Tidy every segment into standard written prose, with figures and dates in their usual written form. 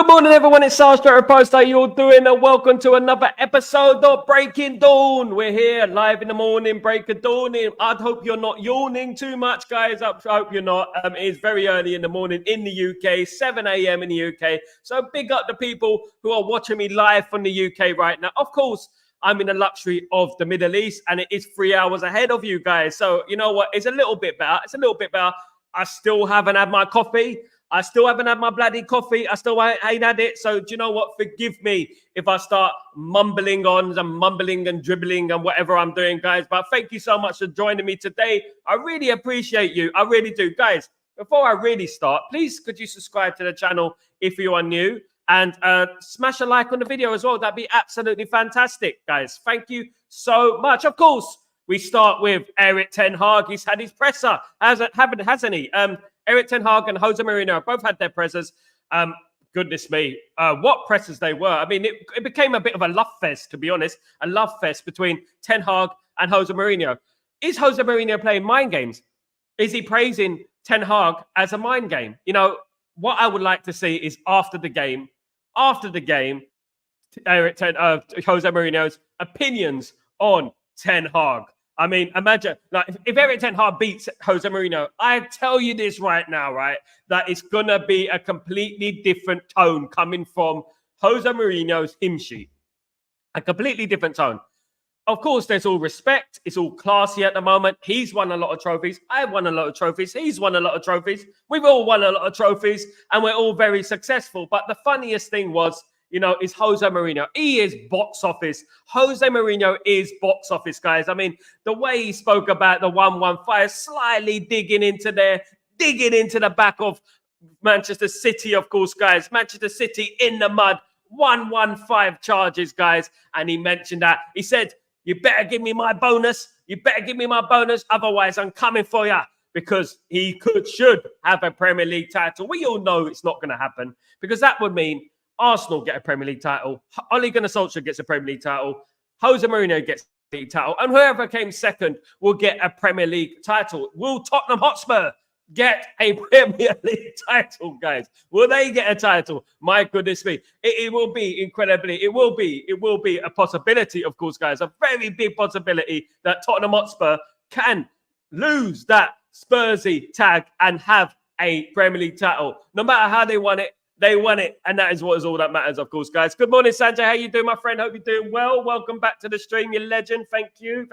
morning, everyone. It's Starstruck Post. How you all doing? And welcome to another episode of Breaking Dawn. We're here live in the morning, breaking dawn. I hope you're not yawning too much, guys. I hope you're not. It is very early in the morning in the UK, 7 a.m. in the UK. So big up the people who are watching me live from the UK right now. Of course, I'm in the luxury of the Middle East, and it is 3 hours ahead of you guys. So you know what? It's a little bit better. I still haven't had my coffee. I still haven't had my bloody coffee. I still ain't had it. So do you know what? Forgive me if I start mumbling and dribbling and whatever I'm doing, guys. But thank you so much for joining me today. I really appreciate you. I really do. Guys, before I really start, please could you subscribe to the channel if you are new and smash a like on the video as well. That'd be absolutely fantastic, guys. Thank you so much. Of course, we start with Erik ten Hag. He's had his presser, hasn't he? Erik ten Hag and Jose Mourinho both had their pressers. Goodness me, what pressers they were. I mean, it became a bit of a love fest, to be honest. A love fest between Ten Hag and Jose Mourinho. Is Jose Mourinho playing mind games? Is he praising Ten Hag as a mind game? You know, what I would like to see is after the game, Jose Mourinho's opinions on Ten Hag. I mean, imagine like if Erik ten Hag beats Jose Mourinho, I tell you this right now, right, that it's gonna be a completely different tone coming from Jose Mourinho's hymn sheet. A completely different tone. Of course, there's all respect. It's all classy at the moment. He's won a lot of trophies. I've won a lot of trophies. He's won a lot of trophies. We've all won a lot of trophies, and we're all very successful. But the funniest thing was, you know, is Jose Mourinho. He is box office. Jose Mourinho is box office, guys. I mean, the way he spoke about the 1-1-5, slightly digging into the back of Manchester City, of course, guys. Manchester City in the mud, 1-1-5 charges, guys. And he mentioned that. He said, you better give me my bonus. You better give me my bonus. Otherwise, I'm coming for you. Because he should have a Premier League title. We all know it's not going to happen. Because that would mean Arsenal get a Premier League title. Ole Gunnar Solskjaer gets a Premier League title. Jose Mourinho gets a league title. And whoever came second will get a Premier League title. Will Tottenham Hotspur get a Premier League title, guys? Will they get a title? My goodness me. It will be incredibly. It will be a possibility, of course, guys. A very big possibility that Tottenham Hotspur can lose that Spursy tag and have a Premier League title. No matter how they won it, they won it, and that is what is all that matters, of course, guys. Good morning, Sanjay. How you doing, my friend? Hope you're doing well. Welcome back to the stream, you legend. Thank you.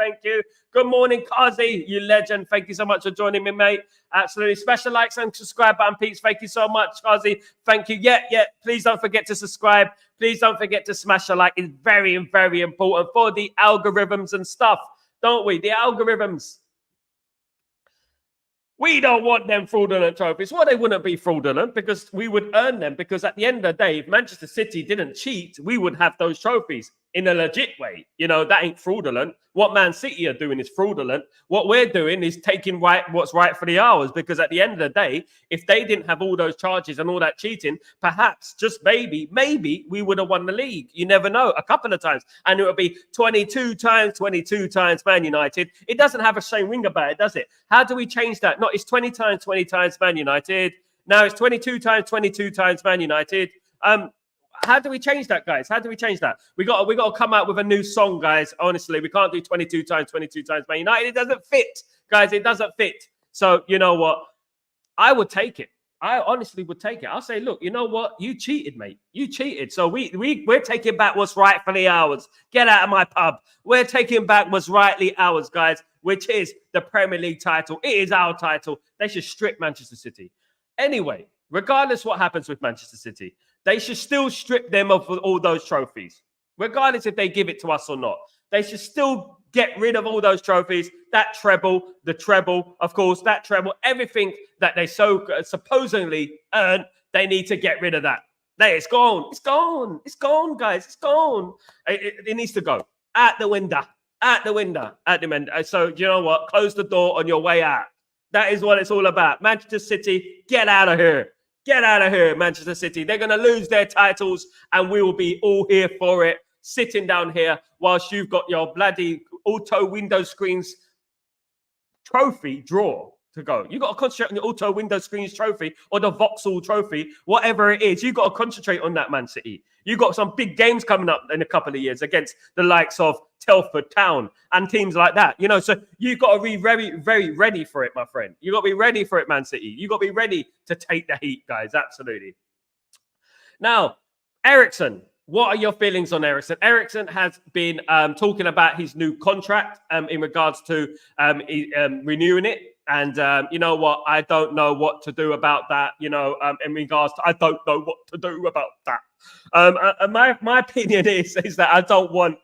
Good morning, Kazi, you legend. Thank you so much for joining me, mate. Absolutely. Smash the likes and subscribe button, peeps. Thank you so much, Kazi. Thank you. Yeah. Please don't forget to subscribe. Please don't forget to smash the like. It's very, very important for the algorithms and stuff, don't we? The algorithms. We don't want them fraudulent trophies. Well, they wouldn't be fraudulent because we would earn them. Because at the end of the day, if Manchester City didn't cheat, we would have those trophies in a legit way. You know, that ain't fraudulent. What Man City are doing is fraudulent. What we're doing is taking what's rightfully ours. Because at the end of the day, if they didn't have all those charges and all that cheating, perhaps, just maybe we would have won the league. You never know, a couple of times. And it would be 22 times Man United. It doesn't have a shame ring about it, does it? How do we change that? No, it's 20 times Man United. Now it's 22 times Man United. How do we change that, guys? How do we change that? We got to come out with a new song, guys. Honestly, we can't do 22 times Man United. It doesn't fit, guys. It doesn't fit. So you know what? I would take it. I honestly would take it. I'll say, look, you know what? You cheated, mate. You cheated. So we're taking back what's rightfully ours. Get out of my pub. We're taking back what's rightly ours, guys, which is the Premier League title. It is our title. They should strip Manchester City. Anyway, regardless what happens with Manchester City, they should still strip them of all those trophies, regardless if they give it to us or not. They should still get rid of all those trophies, that treble, the treble, of course, that treble, everything that they so supposedly earn, they need to get rid of that. It's gone. It's gone. It's gone, guys. It's gone. It needs to go. Out the window. So, you know what? Close the door on your way out. That is what it's all about. Manchester City, get out of here. Get out of here, Manchester City. They're going to lose their titles, and we will be all here for it, sitting down here whilst you've got your bloody auto window screens trophy draw to go. You got to concentrate on the Auto Window Screens trophy or the Vauxhall trophy, whatever it is. You got to concentrate on that, Man City. You got some big games coming up in a couple of years against the likes of Telford Town and teams like that. You know, so you got to be very, very ready for it, my friend. You got to be ready for it, Man City. You got to be ready to take the heat, guys. Absolutely. Now, Eriksen. What are your feelings on Eriksen? Eriksen has been talking about his new contract in regards to renewing it. And you know what? I don't know what to do about that. You know, in regards to, I don't know what to do about that. My opinion is that I don't want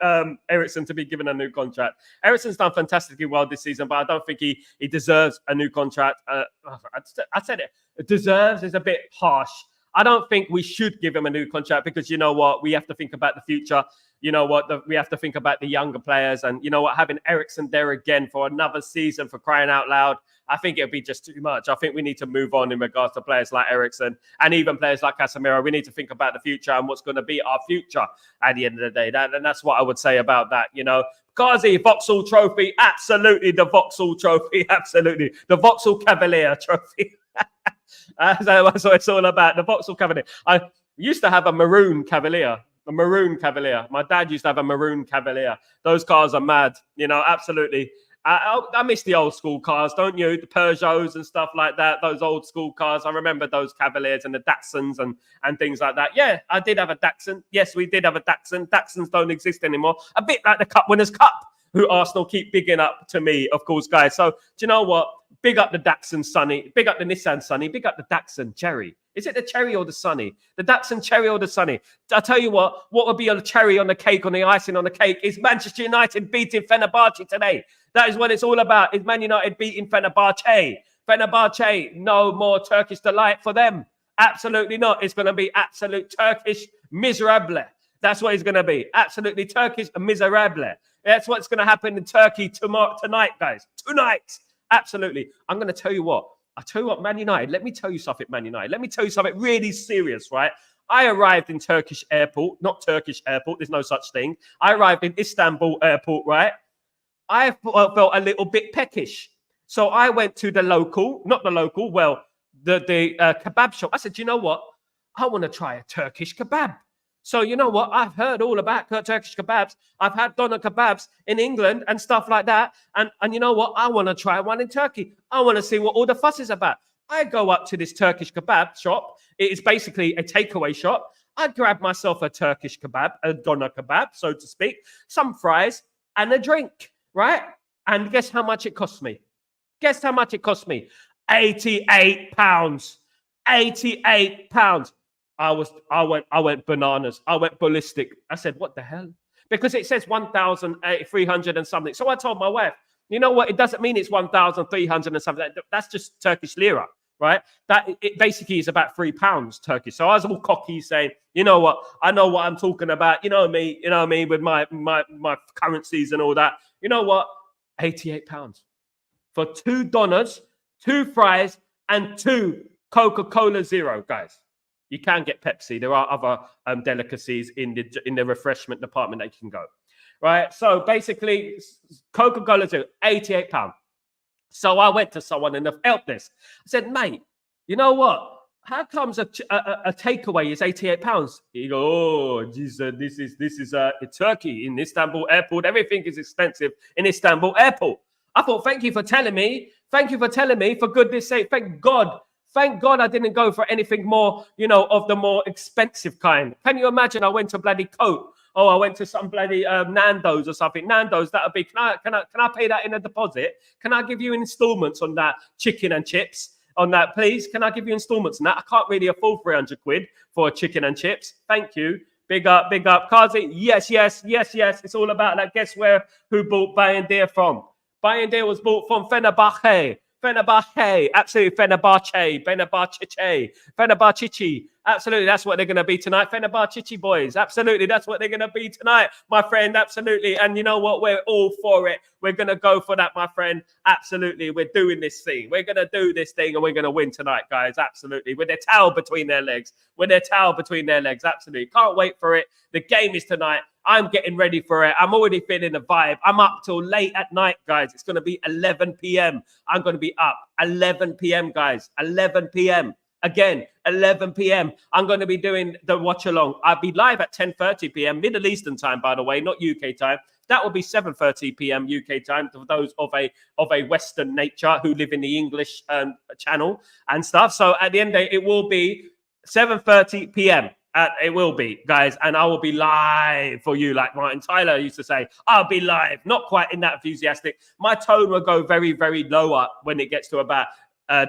Eriksen to be given a new contract. Eriksen's done fantastically well this season, but I don't think he deserves a new contract. I said it. Deserves is a bit harsh. I don't think we should give him a new contract because you know what? We have to think about the future. You know what? We have to think about the younger players. And you know what? Having Eriksen there again for another season, for crying out loud, I think it'd be just too much. I think we need to move on in regards to players like Eriksen and even players like Casemiro. We need to think about the future and what's going to be our future at the end of the day. And that's what I would say about that, you know. Kazi, Vauxhall Trophy, absolutely the Vauxhall Trophy, absolutely. The Vauxhall Cavalier Trophy. That's what it's all about. The Vauxhall Cavalier. I used to have a maroon Cavalier. My dad used to have a maroon Cavalier. Those cars are mad, you know, absolutely. I miss the old school cars, don't you? The Peugeots and stuff like that. Those old school cars. I remember those Cavaliers and the Datsuns and things like that. Yeah, I did have a Datsun. Yes, we did have a Datsun. Datsuns don't exist anymore. A bit like the Cup Winners' Cup, who Arsenal keep bigging up to me, of course, guys. So, do you know what? Big up the Datsun Sunny. Big up the Nissan Sunny. Big up the Datsun Cherry. Is it the cherry or the sunny? The Datsun cherry or the sunny? I tell you what would be a cherry on the cake, on the icing on the cake, is Manchester United beating Fenerbahce today. That is what it's all about, is Man United beating Fenerbahce. Fenerbahce, no more Turkish delight for them. Absolutely not. It's going to be absolute Turkish miserable. That's what it's going to be. Absolutely Turkish miserable. That's what's going to happen in Turkey tonight, guys. Tonight. Absolutely. I'm going to tell you what. I tell you what, Man United, let me tell you something, Man United. Let me tell you something really serious, right? I arrived in Turkish airport, not Turkish airport. There's no such thing. I arrived in Istanbul airport, right? I felt a little bit peckish. So I went to the kebab shop. I said, you know what? I want to try a Turkish kebab. So you know what? I've heard all about Turkish kebabs. I've had doner kebabs in England and stuff like that. And you know what? I want to try one in Turkey. I want to see what all the fuss is about. I go up to this Turkish kebab shop. It is basically a takeaway shop. I grab myself a Turkish kebab, a doner kebab, so to speak, some fries and a drink, right? And guess how much it cost me? Guess how much it cost me? £88. £88. I went bananas. I went ballistic. I said, what the hell? Because it says 1,300 and something. So I told my wife, you know what? It doesn't mean it's 1,300 and something. That's just Turkish lira, right? That it basically is about £3 Turkish. So I was all cocky saying, you know what? I know what I'm talking about. You know me with my currencies and all that. You know what? £88 for 2 doners, 2 fries, and 2 Coca-Cola Zero, guys. You can get Pepsi. There are other delicacies in the refreshment department that you can go, right? So basically, Coca-Cola Zero, £88. So I went to someone in the help desk. I said, mate, you know what? How comes a takeaway is £88? He go, oh, geez, this is Turkey in Istanbul airport. Everything is expensive in Istanbul airport. I thought, thank you for telling me. Thank you for telling me. For goodness sake, thank God. Thank God I didn't go for anything more, you know, of the more expensive kind. Can you imagine? I went to bloody Coke. Oh, I went to some bloody Nando's or something. Nando's, that would be, can I pay that in a deposit? Can I give you installments on that chicken and chips? On that, please? Can I give you installments on that? I can't really afford 300 quid for a chicken and chips. Thank you. Big up. Kazi, yes. It's all about that. Guess who bought Bayindir from? Bayindir was bought from Fenerbahce. Absolutely, Fenerbahce. Absolutely, that's what they're going to be tonight. Fenerbahce boys. Absolutely, that's what they're going to be tonight, my friend. Absolutely. And you know what? We're all for it. We're going to go for that, my friend. Absolutely. We're doing this thing. We're going to do this thing and we're going to win tonight, guys. Absolutely. With their towel between their legs. Absolutely. Can't wait for it. The game is tonight. I'm getting ready for it. I'm already feeling the vibe. I'm up till late at night, guys. It's going to be 11 p.m. I'm going to be up 11 p.m., guys. 11 p.m. Again, 11 p.m. I'm going to be doing the watch along. I'll be live at 10:30 p.m. Middle Eastern time, by the way, not UK time. That will be 7:30 p.m. UK time for those of a Western nature who live in the English channel and stuff. So at the end of the day, it will be 7:30 p.m. It will be, guys, and I will be live for you, like Martin Tyler used to say. I'll be live, not quite in that enthusiastic. My tone will go very, very lower when it gets to about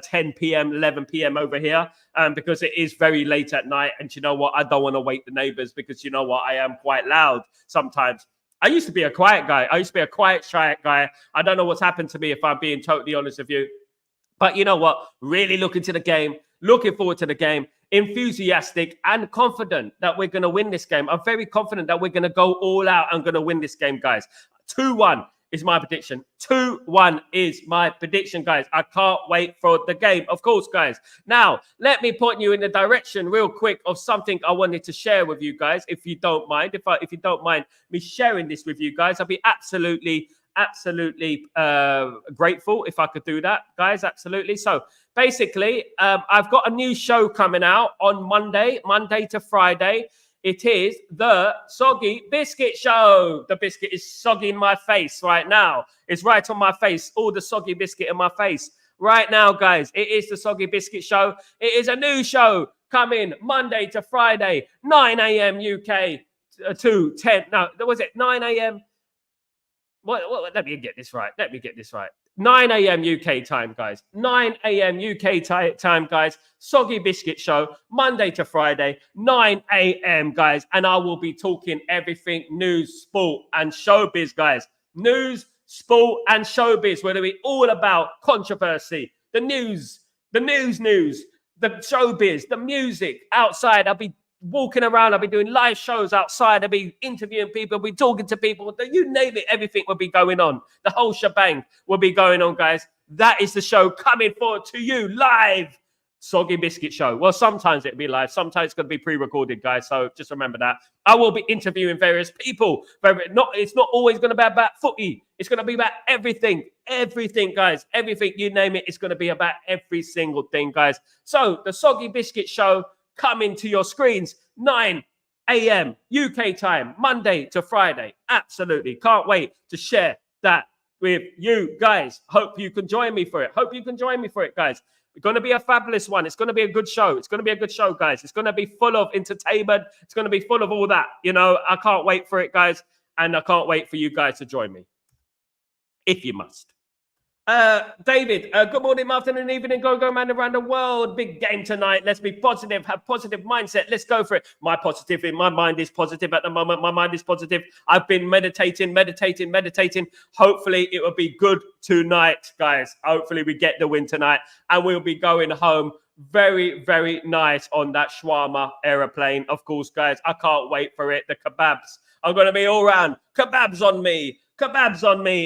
10 p.m., 11 p.m. over here, because it is very late at night. And you know what? I don't want to wake the neighbors because you know what? I am quite loud sometimes. I used to be a quiet guy. I used to be a quiet, shy guy. I don't know what's happened to me, if I'm being totally honest with you. But you know what? Really looking to the game, looking forward to the game, enthusiastic and confident that we're going to win this game. I'm very confident that we're going to go all out and going to win this game, guys. 2-1. Is my prediction. 2-1 is my prediction, guys. I can't wait for the game, of course, guys. Now, let me point you in the direction real quick of something I wanted to share with you guys, if you don't mind. If you don't mind me sharing this with you guys, I'll be absolutely grateful if I could do that, guys. Absolutely. So basically, I've got a new show coming out on Monday to Friday. It is the Soggy Biscuit Show. The biscuit is soggy in my face right now. It's right on my face. All the soggy biscuit in my face right now, guys. It is the Soggy Biscuit Show. It is a new show coming Monday to Friday, 9 a.m. UK to 10. No, was it 9 a.m.? What? Let me get this right. 9 a.m. UK time, guys. 9 a.m. UK time, guys. Soggy Biscuit Show, Monday to Friday, 9 a.m., guys. And I will be talking everything news, sport, and showbiz, guys. News, sport, and showbiz. Whether it's all about controversy, the news, the showbiz, the music outside. I'll be walking around. I'll be doing live shows outside. I'll be interviewing people. I'll be talking to people. You name it, everything will be going on. The whole shebang will be going on, guys. That is the show coming forward to you live. Soggy Biscuit Show. Well, sometimes it'll be live. Sometimes it's going to be pre-recorded, guys. So just remember that. I will be interviewing various people. It's not always going to be about footy. It's going to be about everything. Everything, guys. Everything, you name it. It's going to be about every single thing, guys. So the Soggy Biscuit Show coming to your screens, 9 a.m. UK time, Monday to Friday. Absolutely. Can't wait to share that with you guys. Hope you can join me for it. Guys. It's going to be a fabulous one. It's going to be a good show. Guys. It's going to be full of entertainment. It's going to be full of all that. You know, I can't wait for it, guys. And I can't wait for you guys to join me, if you must. David, good morning, afternoon, evening, go man around the world. Big game tonight. Let's be positive, have positive mindset. Let's go for it. My mind is positive at the moment. My mind is positive. I've been meditating. Hopefully it will be good tonight, guys. Hopefully we get the win tonight and we'll be going home very, very nice on that shawarma aeroplane. Of course, guys, I can't wait for it. The kebabs are going to be all around. Kebabs on me.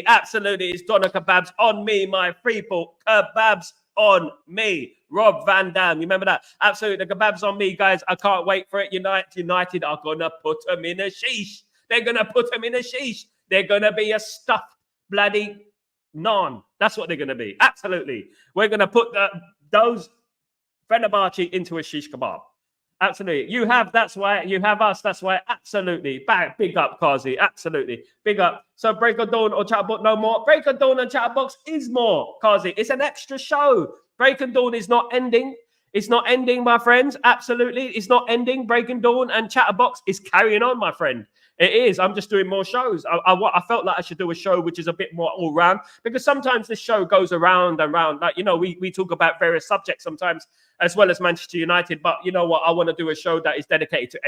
Absolutely. It's doner kebabs on me, my people. Kebabs on me. Rob Van Dam. You remember that? Absolutely. The kebabs on me, guys. I can't wait for it. United are going to put them in a sheesh. They're going to be a stuffed bloody naan. That's what they're going to be. Absolutely. We're going to put those Fenerbahce into a shish kebab. Absolutely. You have us. That's why. Absolutely. Big up, Kazi. Absolutely. Big up. So Break of Dawn or Chatterbox no more. Break of Dawn and Chatterbox is more, Kazi. It's an extra show. Break of Dawn is not ending. It's not ending, my friends. Absolutely. It's not ending. Break of Dawn and Chatterbox is carrying on, my friend. It is. I'm just doing more shows. I felt like I should do a show which is a bit more all round, because sometimes this show goes around and round. Like, you know, we talk about various subjects sometimes as well as Manchester United. But you know what? I want to do a show that is dedicated to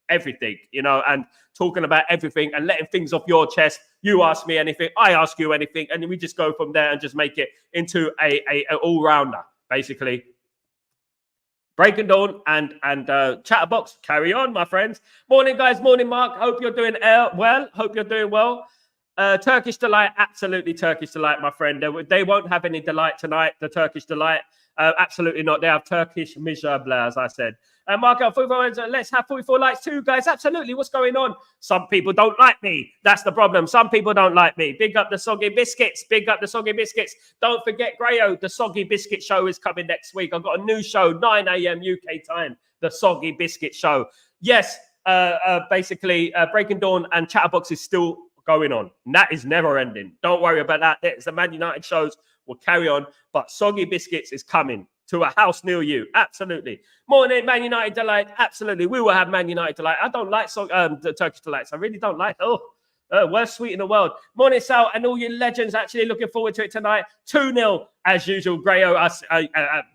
everything, you know, and talking about everything and letting things off your chest. You ask me anything, I ask you anything, and we just go from there and just make it into a all-rounder, basically. Break and Dawn and Chatterbox, carry on, my friends. Morning, guys. Morning, Mark. Hope you're doing well. Turkish Delight, absolutely Turkish Delight, my friend. They won't have any delight tonight, the Turkish Delight. Absolutely not. They have Turkish miserable, as I said. Marco, 44, let's have 44 likes too, guys. Absolutely. What's going on? Some people don't like me. That's the problem. Some people don't like me. Big up the Soggy Biscuits. Big up the Soggy Biscuits. Don't forget, Grayo, the Soggy Biscuit Show is coming next week. I've got a new show, 9 a.m. UK time, the Soggy Biscuit Show. Yes, basically, Breaking Dawn and Chatterbox is still going on. And that is never ending. Don't worry about that. It's the Man United shows will carry on, but Soggy Biscuits is coming to a house near you. Absolutely. Morning, Man United Delight. Absolutely. We will have Man United Delight. I don't like the Turkish Delights. I really don't like. Worst sweet in the world. Morning, Sal, and all you legends. Actually looking forward to it tonight. 2-0 as usual. Grayo,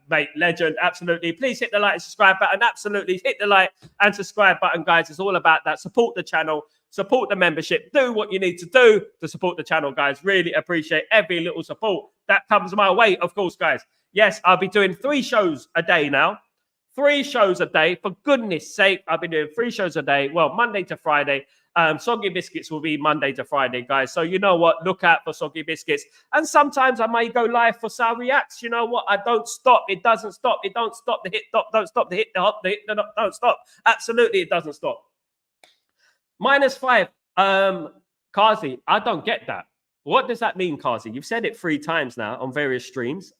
mate, legend. Absolutely. Please hit the like and subscribe button. Absolutely. Hit the like and subscribe button, guys. It's all about that. Support the channel. Support the membership. Do what you need to do to support the channel, guys. Really appreciate every little support that comes my way, of course, guys. Yes, I'll be doing 3 shows a day now. 3 shows a day. For goodness sake, I'll be doing 3 shows a day. Well, Monday to Friday. Soggy Biscuits will be Monday to Friday, guys. So you know what? Look out for Soggy Biscuits. And sometimes I may go live for Sal Reacts. You know what? I don't stop. It doesn't stop. It don't stop. The hit stop. Don't stop. The hit the hop. The hit the don't stop. Absolutely, it doesn't stop. -5. Kazi, I don't get that. What does that mean, Kazi? You've said it 3 times now on various streams.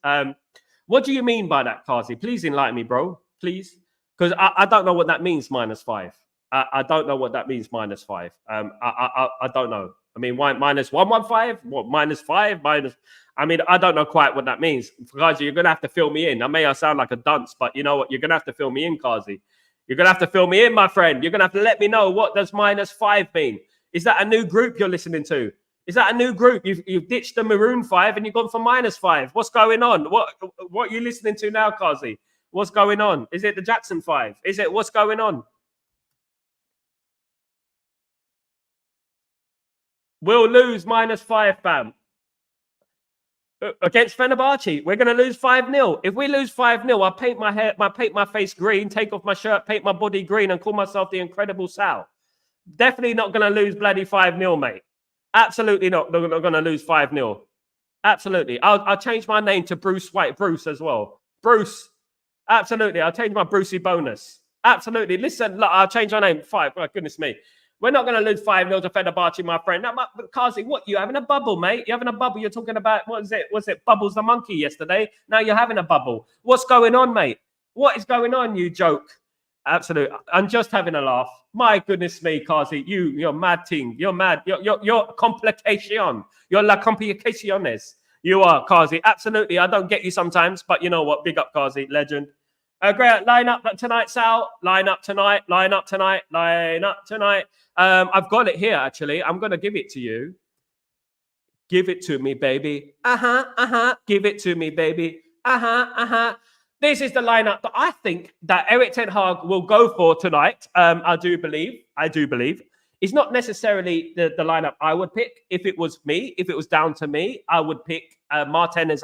What do you mean by that, Kazi? Please enlighten me, bro. Please. Because I don't know what that means, -5. I don't know what that means, -5. I don't know. I mean, why -115? What, -5? Minus... I mean, I don't know quite what that means. Kazi, you're going to have to fill me in. I may sound like a dunce, but you know what? You're going to have to fill me in, Kazi. You're going to have to fill me in, my friend. You're going to have to let me know, what does -5 mean? Is that a new group you're listening to? Is that a new group? You've ditched the Maroon 5 and you've gone for -5. What's going on? What are you listening to now, Kazi? What's going on? Is it the Jackson 5? Is it, what's going on? We'll lose -5, fam. Against Fenerbahce, we're going to lose 5-0. If we lose 5-0, I'll paint my hair, paint my face green, take off my shirt, paint my body green, and call myself the Incredible Sal. Definitely not going to lose bloody 5-0, mate. Absolutely not. They're not going to lose 5-0. Absolutely. I'll change my name to Bruce White, Bruce as well. Bruce. Absolutely. I'll change my Brucey bonus. Absolutely. Listen, look, I'll change my name. 5. Oh, goodness me. We're not going to lose 5-0 to Fenerbahce, my friend. Now, Kazi, what, you having a bubble, mate? You're having a bubble. You're talking about, what is it? Was it Bubbles the monkey yesterday? Now you're having a bubble. What's going on, mate? What is going on, you joke? Absolutely. I'm just having a laugh. My goodness me, Kazi, you're mad team. You're mad. You're complication. You're la complicaciones. You are, Kazi. Absolutely. I don't get you sometimes, but you know what? Big up, Kazi. Legend. Great. Line up tonight, Sal. Line up tonight. Line up tonight. Line up tonight. I've got it here, actually. I'm going to give it to you. Give it to me, baby. Give it to me, baby. This is the lineup that I think that Erik ten Hag will go for tonight. I do believe. It's not necessarily the lineup I would pick. If it was me, if it was down to me, I would pick Martinez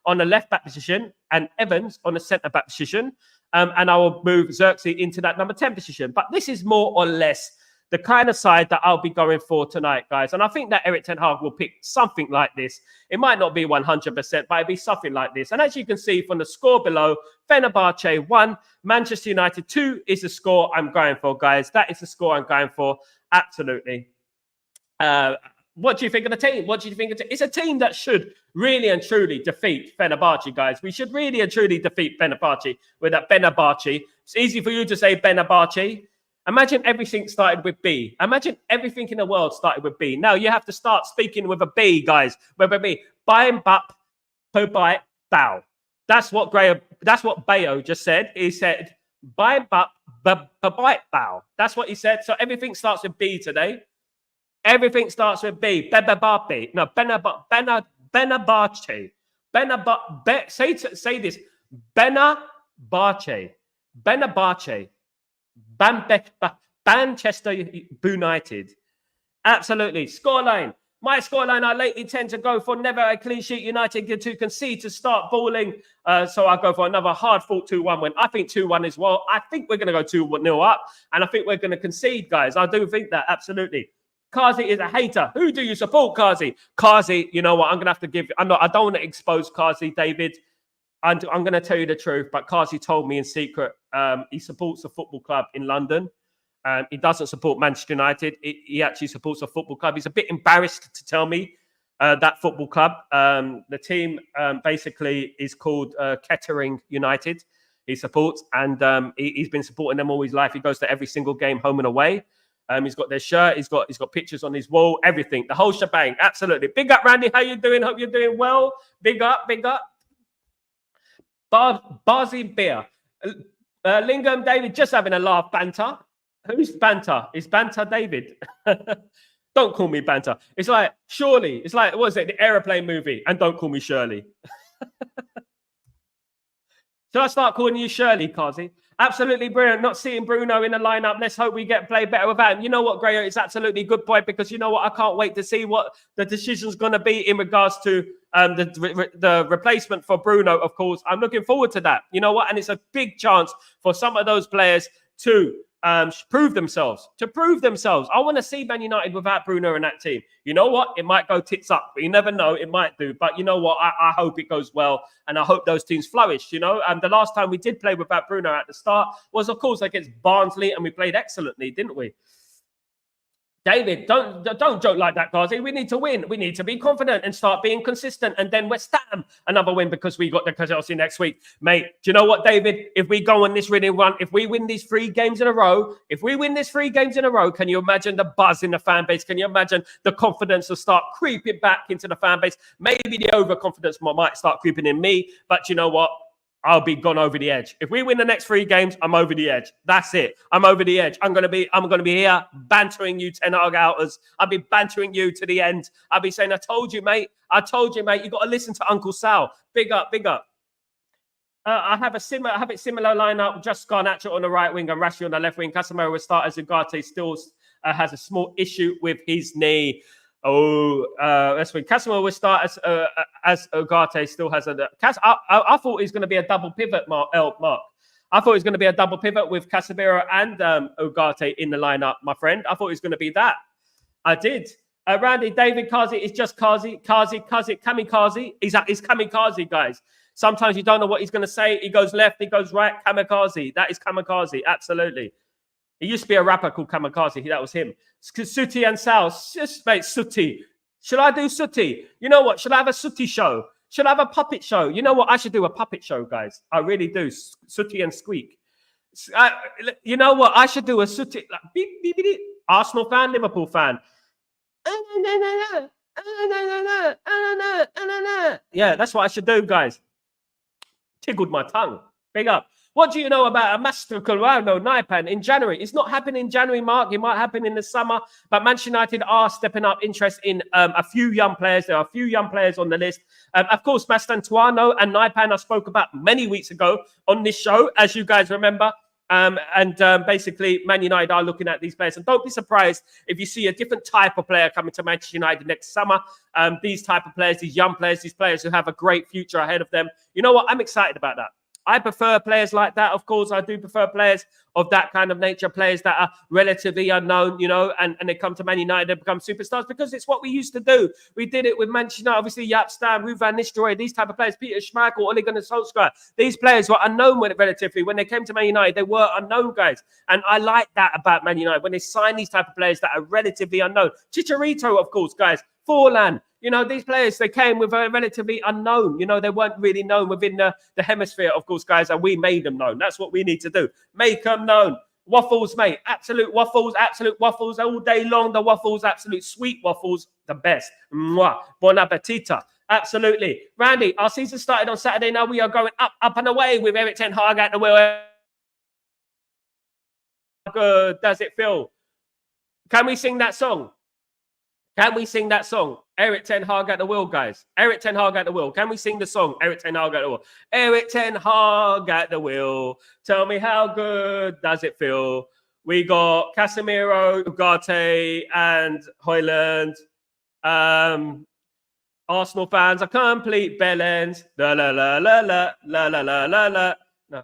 on the left back position and Evans on the centre back position. And I will move Xerxes into that number 10 position. But this is more or less the kind of side that I'll be going for tonight, guys. And I think that Erik ten Hag will pick something like this. It might not be 100%, but it'll be something like this. And as you can see from the score below, Fenerbahce 1, Manchester United 2 is the score I'm going for, guys. That is the score I'm going for. Absolutely. What do you think of the team? What do you think of It's a team that should really and truly defeat Fenerbahce, guys. We should really and truly defeat Fenerbahce with that Fenerbahce. It's easy for you to say Fenerbahce. Imagine everything started with B. Imagine everything in the world started with B. Now you have to start speaking with a B, guys. With a B. Bap, Pobite, Bow. That's what Bayo just said. He said, Bap, Pobite, Bow. That's what he said. So everything starts with B today. Everything starts with B. Benabape. No, Benabache. Say this. Benabache. Benabache. Manchester United. Absolutely. Scoreline. My scoreline, I lately tend to go for never a clean sheet. United to concede to start balling. So I go for another hard-fought 2-1 win. I think 2-1 as well. I think we're going to go 2-0 up. And I think we're going to concede, guys. I do think that, absolutely. Kazi is a hater. Who do you support, Kazi? Kazi, you know what? I'm gonna have to give. I don't want to expose Kazi, David. I'm going to tell you the truth, but Kazi told me in secret he supports a football club in London. He doesn't support Manchester United. He actually supports a football club. He's a bit embarrassed to tell me that football club. The team basically is called Kettering United. He supports, and he's been supporting them all his life. He goes to every single game, home and away. He's got their shirt. He's got pictures on his wall. Everything, the whole shebang. Absolutely. Big up, Randy. How you doing? Hope you're doing well. Big up. Big up. Barzy Beer. Lingham David just having a laugh. Banter. Who's Banter? Is Banter David? Don't call me Banter. It's like Shirley. It's like, what is it? The aeroplane movie. And don't call me Shirley. Should I start calling you Shirley, Kazi? Absolutely brilliant. Not seeing Bruno in the lineup. Let's hope we play better without him. You know what, Grayo? It's absolutely a good point, because you know what? I can't wait to see what the decision's going to be in regards to the replacement for Bruno, of course. I'm looking forward to that. You know what? And it's a big chance for some of those players to prove themselves. I want to see Man United without Bruno in that team. You know what? It might go tits up, but you never know. It might do. But you know what? I hope it goes well, and I hope those teams flourish. You know, the last time we did play without Bruno at the start was, of course, against Barnsley, and we played excellently, didn't we? David, don't joke like that, Kazi. We need to win. We need to be confident and start being consistent. And then West Ham, another win, because we got the Chelsea next week. Mate, do you know what, David? If we go on this winning run, if we win these 3 games in a row, can you imagine the buzz in the fan base? Can you imagine the confidence will start creeping back into the fan base? Maybe the overconfidence might start creeping in me. But you know what? I'll be gone over the edge. If we win the next 3 games, I'm over the edge. That's it. I'm over the edge. I'm gonna be here bantering you, Ten Hag outers. I'll be bantering you to the end. I'll be saying, I told you, mate. You got to listen to Uncle Sal. Big up, big up. I have it similar lineup. Just Garnacho on the right wing and Rashi on the left wing. Casemiro will start as Ugarte still has a small issue with his knee. That's when Casemiro will start as Ugarte still has a. I thought he's going to be a double pivot, Mark. I thought he's going to be a double pivot with Casemiro and Ugarte in the lineup, my friend. I thought he was going to be that. I did. Randy, David Kazi is just Kazi, kamikaze. He's kamikaze, guys. Sometimes you don't know what he's going to say. He goes left, he goes right. Kamikaze. That is kamikaze. Absolutely. He used to be a rapper called Kamikaze. That was him. Sooty and Sal. Just, mate, Sooty. Should I do Sooty? You know what? Should I have a Sooty show? Should I have a puppet show? You know what? I should do a puppet show, guys. I really do. Sooty and Squeak. You know what? I should do a Sooty. Like, beep, beep, beep. Arsenal fan, Liverpool fan. Yeah, that's what I should do, guys. Tickled my tongue. Big up. What do you know about a Master Colorado Naipan in January? It's not happening in January, Mark. It might happen in the summer. But Manchester United are stepping up interest in a few young players. There are a few young players on the list. Of course, Mastantuano and Naipan I spoke about many weeks ago on this show, as you guys remember. Basically, Man United are looking at these players. And don't be surprised if you see a different type of player coming to Manchester United next summer. These type of players, these young players, these players who have a great future ahead of them. You know what? I'm excited about that. I prefer players like that. Of course, I do prefer players of that kind of nature, players that are relatively unknown, you know, and they come to Man United and become superstars because it's what we used to do. We did it with Manchester United, obviously, Jaap Stam, Ruud van Nistelrooy, these type of players, Peter Schmeichel, Ole Gunnar Solskjaer. These players were unknown relatively. When they came to Man United, they were unknown, guys. And I like that about Man United, when they sign these type of players that are relatively unknown. Chicharito, of course, guys. Forlan. You know, these players, they came with a relatively unknown. You know, they weren't really known within the hemisphere, of course, guys, and we made them known. That's what we need to do. Make them known. Waffles, mate. Absolute waffles all day long. The waffles, absolute sweet waffles, the best. Mwah. Bon appetita. Absolutely. Randy, our season started on Saturday. Now we are going up and away with Erik ten Hag at the wheel. How good does it feel? Can we sing that song? Can we sing that song? Erik ten Hag at the wheel, guys. Erik ten Hag at the wheel. Can we sing the song? Erik ten Hag at the wheel. Erik ten Hag at the wheel. Tell me how good does it feel? We got Casemiro, Ugarte, and Højlund. Arsenal fans are complete bellends. La la la la la la la la la la. No.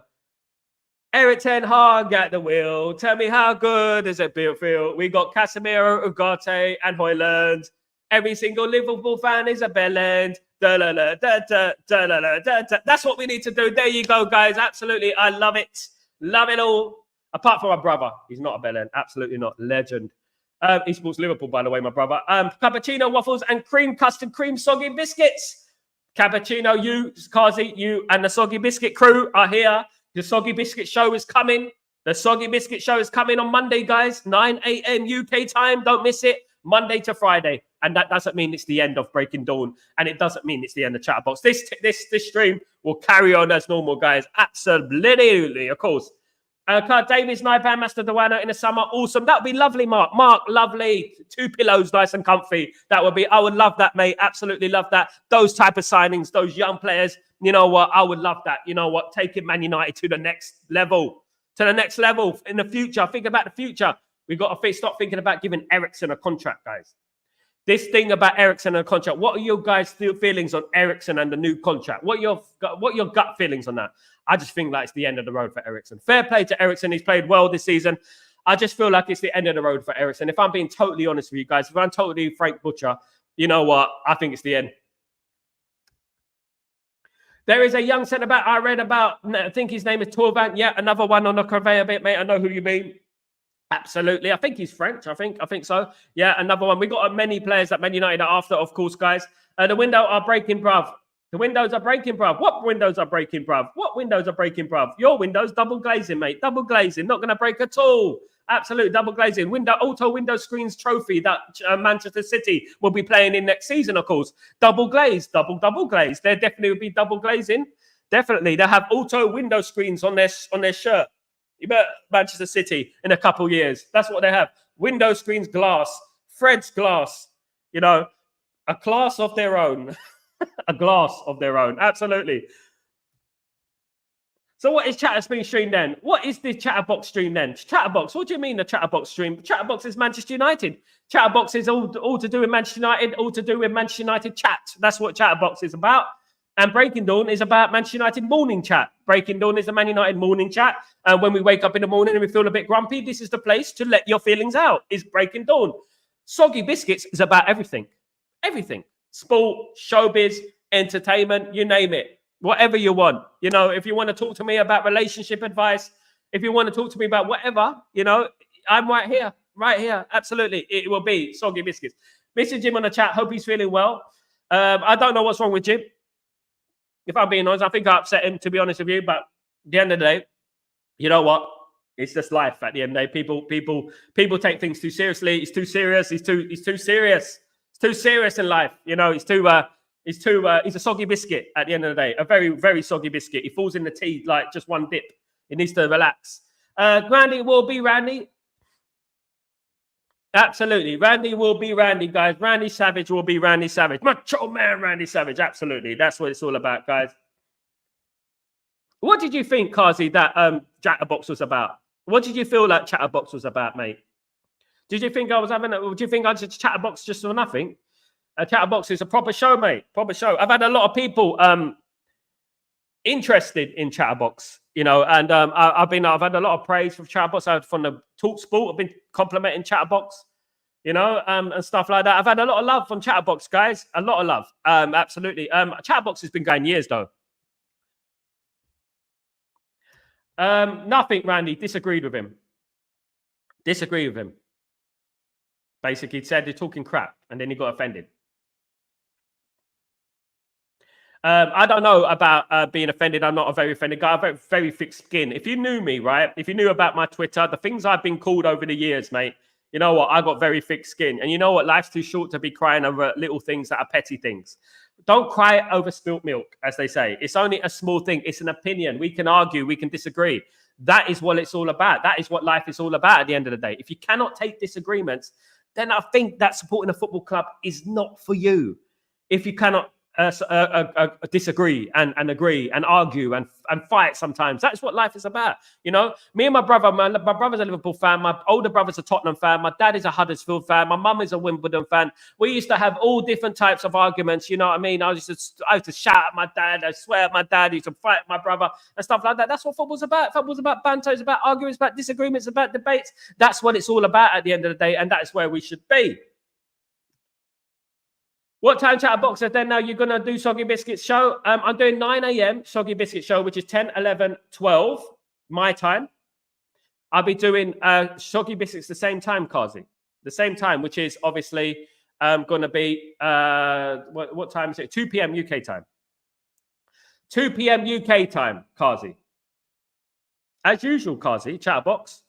Eric Ten Hag at the wheel. Tell me how good does it feel? We got Casemiro, Ugarte, and Højlund. Every single Liverpool fan is a bellend. That's what we need to do. There you go, guys. Absolutely. I love it. Love it all. Apart from my brother. He's not a bellend. Absolutely not. Legend. He supports Liverpool, by the way, my brother. Cappuccino, waffles, and cream custard cream soggy biscuits. Cappuccino, you, Kazi, you, and the Soggy Biscuit crew are here. The Soggy Biscuit show is coming. The Soggy Biscuit show is coming on Monday, guys. 9 a.m. UK time. Don't miss it. Monday to Friday. And that doesn't mean it's the end of Breaking Dawn. And it doesn't mean it's the end of Chatterbox. This stream will carry on as normal, guys. Absolutely, of course. Clark Davis, Naipan, Master Dewano in the summer. Awesome. That would be lovely, Mark. Mark, lovely. 2 pillows, nice and comfy. That would be, I would love that, mate. Absolutely love that. Those type of signings, those young players, you know what? I would love that. You know what? Taking Man United to the next level. To the next level in the future. Think about the future. We've got to stop thinking about giving Eriksen a contract, guys. This thing about Eriksen and a contract. What are your guys' feelings on Eriksen and the new contract? What are your gut feelings on that? I just think like it's the end of the road for Eriksen. Fair play to Eriksen. He's played well this season. I just feel like it's the end of the road for Eriksen. If I'm being totally honest with you guys, if I'm totally Frank Butcher, you know what? I think it's the end. There is a young centre-back I read about. I think his name is Torvant. Yeah, another one on the conveyor bit, mate. I know who you mean. Absolutely. I think he's French. I think so. Yeah, another one. We got many players that Man United are after, of course, guys. The window are breaking, bruv. The windows are breaking, bruv. What windows are breaking, bruv? What windows are breaking, bruv? Your windows double glazing, mate. Double glazing. Not going to break at all. Absolute double glazing. Auto window screens trophy that Manchester City will be playing in next season, of course. Double glazed. Double glazed. There definitely will be double glazing. Definitely. They'll have auto window screens on their shirt. You bet Manchester City in a couple of years. That's what they have. Window screens, glass. Fred's glass. You know, a class of their own. A glass of their own. Absolutely. So what is Chatterspeed stream then? What is the Chatterbox stream then? Chatterbox, what do you mean the Chatterbox stream? Chatterbox is Manchester United. Chatterbox is all to do with Manchester United, all to do with Manchester United chat. That's what Chatterbox is about. And Breaking Dawn is about Manchester United morning chat. Breaking Dawn is a Man United morning chat. And when we wake up in the morning and we feel a bit grumpy, this is the place to let your feelings out, is Breaking Dawn. Soggy Biscuits is about everything. Everything. Sport, showbiz, entertainment, you name it. Whatever you want. You know, if you want to talk to me about relationship advice, if you want to talk to me about whatever, you know, I'm right here. Right here. Absolutely. It will be Soggy Biscuits. Mr. Jim on the chat. Hope he's feeling well. I don't know what's wrong with Jim. If I'm being honest, I think I upset him, to be honest with you. But at the end of the day, you know what? It's just life. At the end of the day, people take things too seriously. It's too serious. He's too serious. It's too serious in life. You know, he's a soggy biscuit at the end of the day. A very, very soggy biscuit. He falls in the tea like just one dip. He needs to relax. Randy will be Randy. Absolutely. Randy will be Randy, guys. Randy Savage will be Randy Savage. Macho man, Randy Savage. Absolutely. That's what it's all about, guys. What did you think, Kazi, that Chatterbox was about? What did you feel like Chatterbox was about, mate? Did you think I was having do you think I just Chatterbox just for nothing? A Chatterbox is a proper show, mate. Proper show. I've had a lot of people interested in Chatterbox, you know, and I've had a lot of praise from Chatterbox. From the Talk Sport, I've been complimenting Chatterbox, you know, and stuff like that. I've had a lot of love from Chatterbox, guys. A lot of love. Absolutely. Chatterbox has been going years, though. Nothing, Randy. Disagreed with him. Basically said they're talking crap, and then he got offended. I don't know about being offended. I'm not a very offended guy. I've got very thick skin. If you knew me, right? If you knew about my Twitter, the things I've been called over the years, mate, you know what? I got very thick skin. And you know what? Life's too short to be crying over little things that are petty things. Don't cry over spilt milk, as they say. It's only a small thing. It's an opinion. We can argue. We can disagree. That is what it's all about. That is what life is all about at the end of the day. If you cannot take disagreements, then I think that supporting a football club is not for you. If you cannot disagree and agree and argue and fight sometimes. That's what life is about. You know, me and my brother, my brother's a Liverpool fan. My older brother's a Tottenham fan. My dad is a Huddersfield fan. My mum is a Wimbledon fan. We used to have all different types of arguments. You know what I mean? I used to shout at my dad. I swear at my dad. I used to fight my brother and stuff like that. That's what football's about. Football's about banter. It's about arguments, about disagreements, about debates. That's what it's all about at the end of the day. And that's where we should be. What time, Chatterbox says then now you're going to do Soggy Biscuits show? I'm doing 9 a.m. Soggy Biscuit show, which is 10, 11, 12, my time. I'll be doing Soggy Biscuits the same time, Kazi. The same time, which is obviously going to be, what time is it? 2 p.m. UK time. 2 p.m. UK time, Kazi. As usual, Kazi, Chatterbox.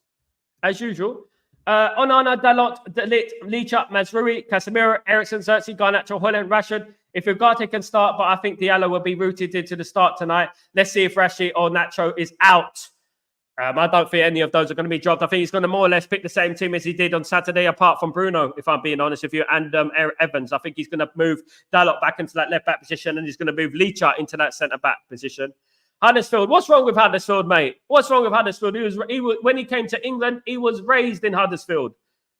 As usual. Onana, Dalot, Dalit, Licha, Mazrui, Casemiro, Eriksen, Xerxes, Garnacho, Holland, Rashford. If Ugarte can start, but I think Diallo will be rooted into the start tonight. Let's see if Rashi or Nacho is out. I don't think any of those are going to be dropped. I think he's going to more or less pick the same team as he did on Saturday, apart from Bruno, if I'm being honest with you, and Evans. I think he's going to move Dalot back into that left-back position, and he's going to move Licha into that centre-back position. Huddersfield. What's wrong with Huddersfield, mate? What's wrong with Huddersfield? He was when he came to England, he was raised in Huddersfield.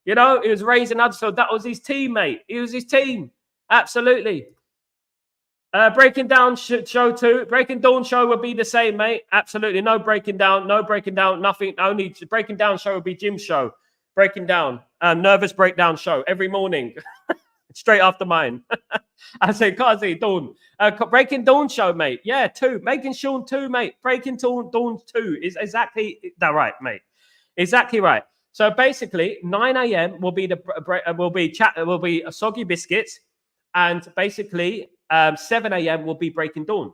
You know, he was raised in Huddersfield. That was his team, mate. He was his team. Absolutely. Breaking Down show too. Breaking Dawn show would be the same, mate. Absolutely. No breaking down. No breaking down. Nothing. Only Breaking Down show would be Jim's show. Breaking Down. Nervous breakdown show every morning. Straight after mine. I say, Kazi, Dawn. Breaking Dawn show, mate. Yeah, 2. Making Sean 2, mate. Breaking Dawn 2 is exactly that right, mate. Exactly right. So basically, 9 a.m. will be a Soggy Biscuits, and basically 7 a.m. will be Breaking Dawn.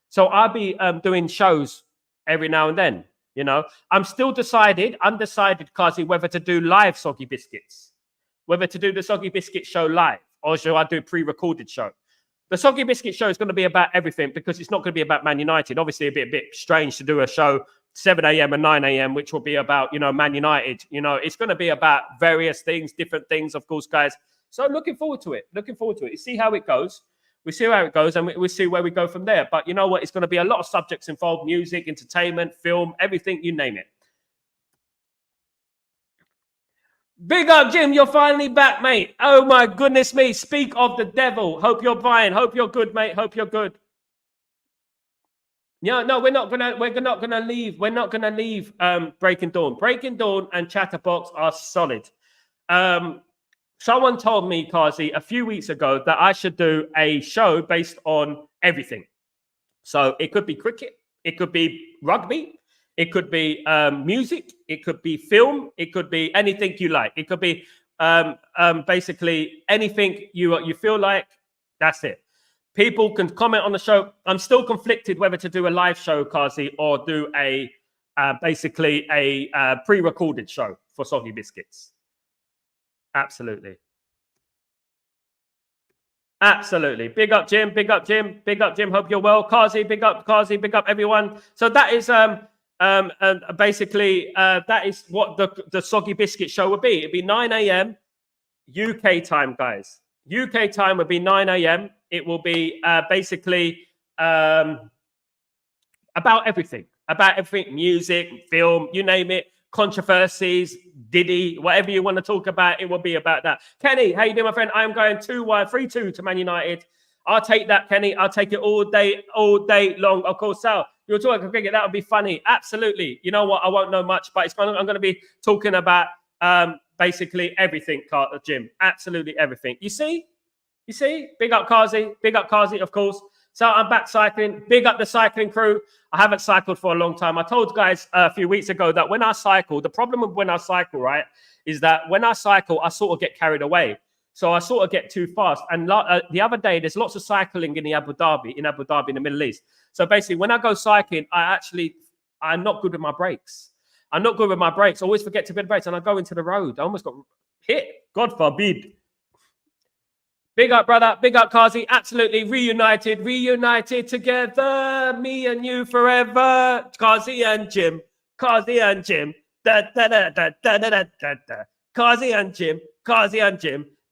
So I'll be doing shows every now and then. You know, I'm still undecided, Kazi, whether to do live Soggy Biscuits. Whether to do the Soggy Biscuit show live or should I do a pre-recorded show. The Soggy Biscuit show is going to be about everything because it's not going to be about Man United. Obviously, a bit strange to do a show 7 a.m. and 9 a.m., which will be about, you know, Man United. You know, it's going to be about various things, different things, of course, guys. So looking forward to it. You see how it goes. We see how it goes and we see where we go from there. But you know what? It's going to be a lot of subjects involved: music, entertainment, film, everything, you name it. Big up, Jim. You're finally back, mate. Oh, my goodness me. Speak of the devil. Hope you're fine. Hope you're good, mate. Hope you're good. Yeah, no, we're not gonna leave. We're not gonna leave Breaking Dawn. Breaking Dawn and Chatterbox are solid. Someone told me, Kazi, a few weeks ago that I should do a show based on everything. So it could be cricket, it could be rugby, it could be music, it could be film, it could be anything you like. It could be basically anything you feel like. That's it. People can comment on the show. I'm still conflicted whether to do a live show, Kazi, or do a basically a pre-recorded show for Soggy Biscuits. Absolutely. Absolutely. Big up, Jim. Big up, Jim. Big up, Jim. Hope you're well. Kazi, big up, Kazi. Big up, everyone. So that is basically that is what the Soggy Biscuit show would be. It'd be 9 a.m. UK time, guys. UK time would be 9 a.m. It will be basically about everything. About everything. Music, film, you name it. Controversies, Diddy, whatever you want to talk about, it will be about that. Kenny, how you doing, my friend? I'm going 3-2 to Man United. I'll take that, Kenny. I'll take it all day long. Of course, Sal, you're talking cricket. That would be funny. Absolutely. You know what? I won't know much, but I'm going to be talking about basically everything, Jim. Absolutely everything. You see? Big up Kazi. Big up Kazi, of course. So I'm back cycling. Big up the cycling crew. I haven't cycled for a long time. I told guys a few weeks ago that when I cycle, the problem with when I cycle, right, is that when I cycle, I sort of get carried away. So I sort of get too fast. And the other day, there's lots of cycling in Abu Dhabi, in the Middle East. So basically, when I go cycling, I'm not good with my brakes. I always forget to put brakes, and I go into the road. I almost got hit. God forbid. Big up, brother. Big up, Kazi. Absolutely reunited together. Me and you forever. Kazi and Jim. Da, da, da, da, da, da, da, da, da. Kazi and Jim.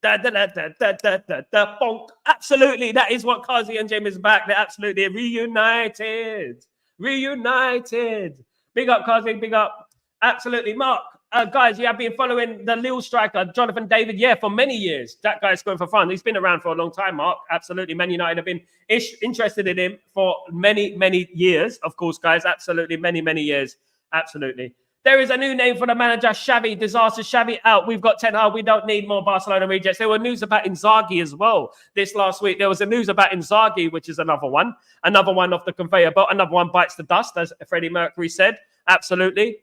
Da, da, da, da, da, da, da, da, bonk. Absolutely, that is what Kazi and Jim is back. They're absolutely reunited. Reunited. Big up, Kazi. Big up. Absolutely. Mark, guys, you have been following the Lille striker, Jonathan David, for many years. That guy's going for fun. He's been around for a long time, Mark. Absolutely. Man United have been interested in him for many, many years. Of course, guys. Absolutely. Many, many years. Absolutely. There is a new name for the manager, Xavi. Disaster, Xavi out. We've got 10. We don't need more Barcelona rejects. There were news about Inzaghi as well this last week. There was a news about Inzaghi, which is another one. Another one off the conveyor belt. Another one bites the dust, as Freddie Mercury said. Absolutely.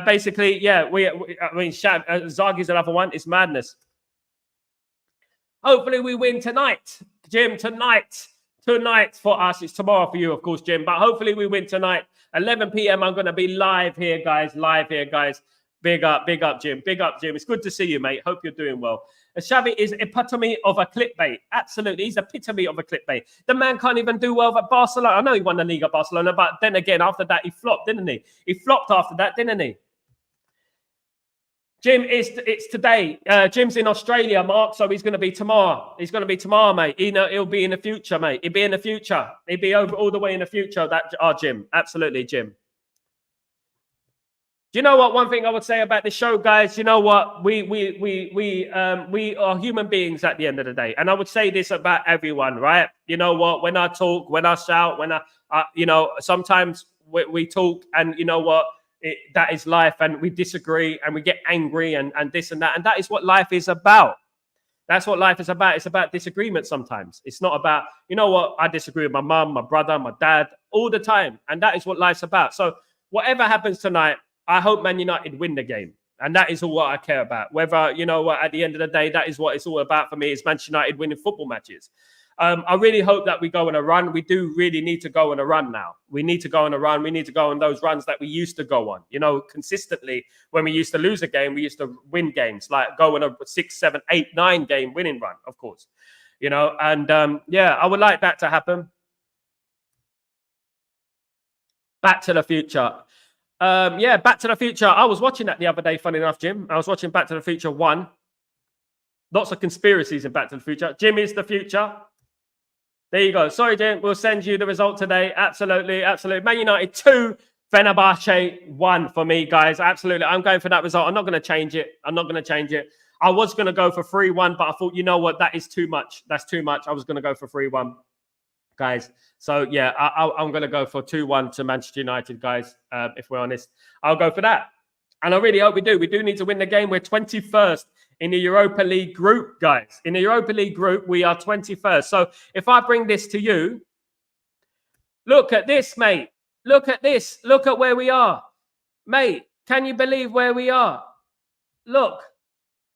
Basically, yeah, I mean, Inzaghi's another one. It's madness. Hopefully we win tonight. Jim, tonight. Tonight for us. It's tomorrow for you, of course, Jim. But hopefully we win tonight. 11 p.m. I'm going to be live here, guys. Big up, Jim. Big up, Jim. It's good to see you, mate. Hope you're doing well. Xavi is epitome of a clickbait. Absolutely. He's epitome of a clickbait. The man can't even do well at Barcelona. I know he won the league at Barcelona, but then again, after that, he flopped, didn't he? He flopped after that, didn't he? Jim, it's today. Jim's in Australia, Mark, so he's going to be tomorrow. He's going to be tomorrow, mate. He'll be in the future, mate. He'll be in the future. He'll be over all the way in the future. Jim. Absolutely, Jim. Do you know what? One thing I would say about the show, guys. You know what? We are human beings at the end of the day, and I would say this about everyone, right? You know what? When I talk, when I shout, when sometimes we talk, and you know what? That is life, and we disagree and we get angry and this and that, and that is what life is about. That's what life is about. It's about disagreement sometimes. It's not about, you know what, I disagree with my mum, my brother, my dad all the time, and that is what life's about. So whatever happens tonight, I hope Man United win the game, and that is all what I care about. Whether, you know what, at the end of the day, that is what it's all about for me, is Manchester United winning football matches. I really hope that we go on a run. We do really need to go on a run now. We need to go on a run. We need to go on those runs that we used to go on. You know, consistently, when we used to lose a game, we used to win games, like go on a 6, 7, 8, 9 game winning run, of course. You know, and I would like that to happen. Back to the Future. Back to the Future. I was watching that the other day, funny enough, Jim. I was watching Back to the Future 1. Lots of conspiracies in Back to the Future. Jim is the future. There you go. Sorry, Jim. We'll send you the result today. Absolutely. Man United 2, Fenerbahce 1 for me, guys. Absolutely. I'm going for that result. I'm not going to change it. I was going to go for 3-1, but I thought, you know what? That is too much. That's too much. I was going to go for 3-1, guys. So, yeah, I'm going to go for 2-1 to Manchester United, guys. If we're honest, I'll go for that. And I really hope we do. We do need to win the game. We're 21st. In the Europa League group, guys. In the Europa League group, we are 21st. So if I bring this to you, look at this, mate. Look at this. Look at where we are. Mate, can you believe where we are? Look,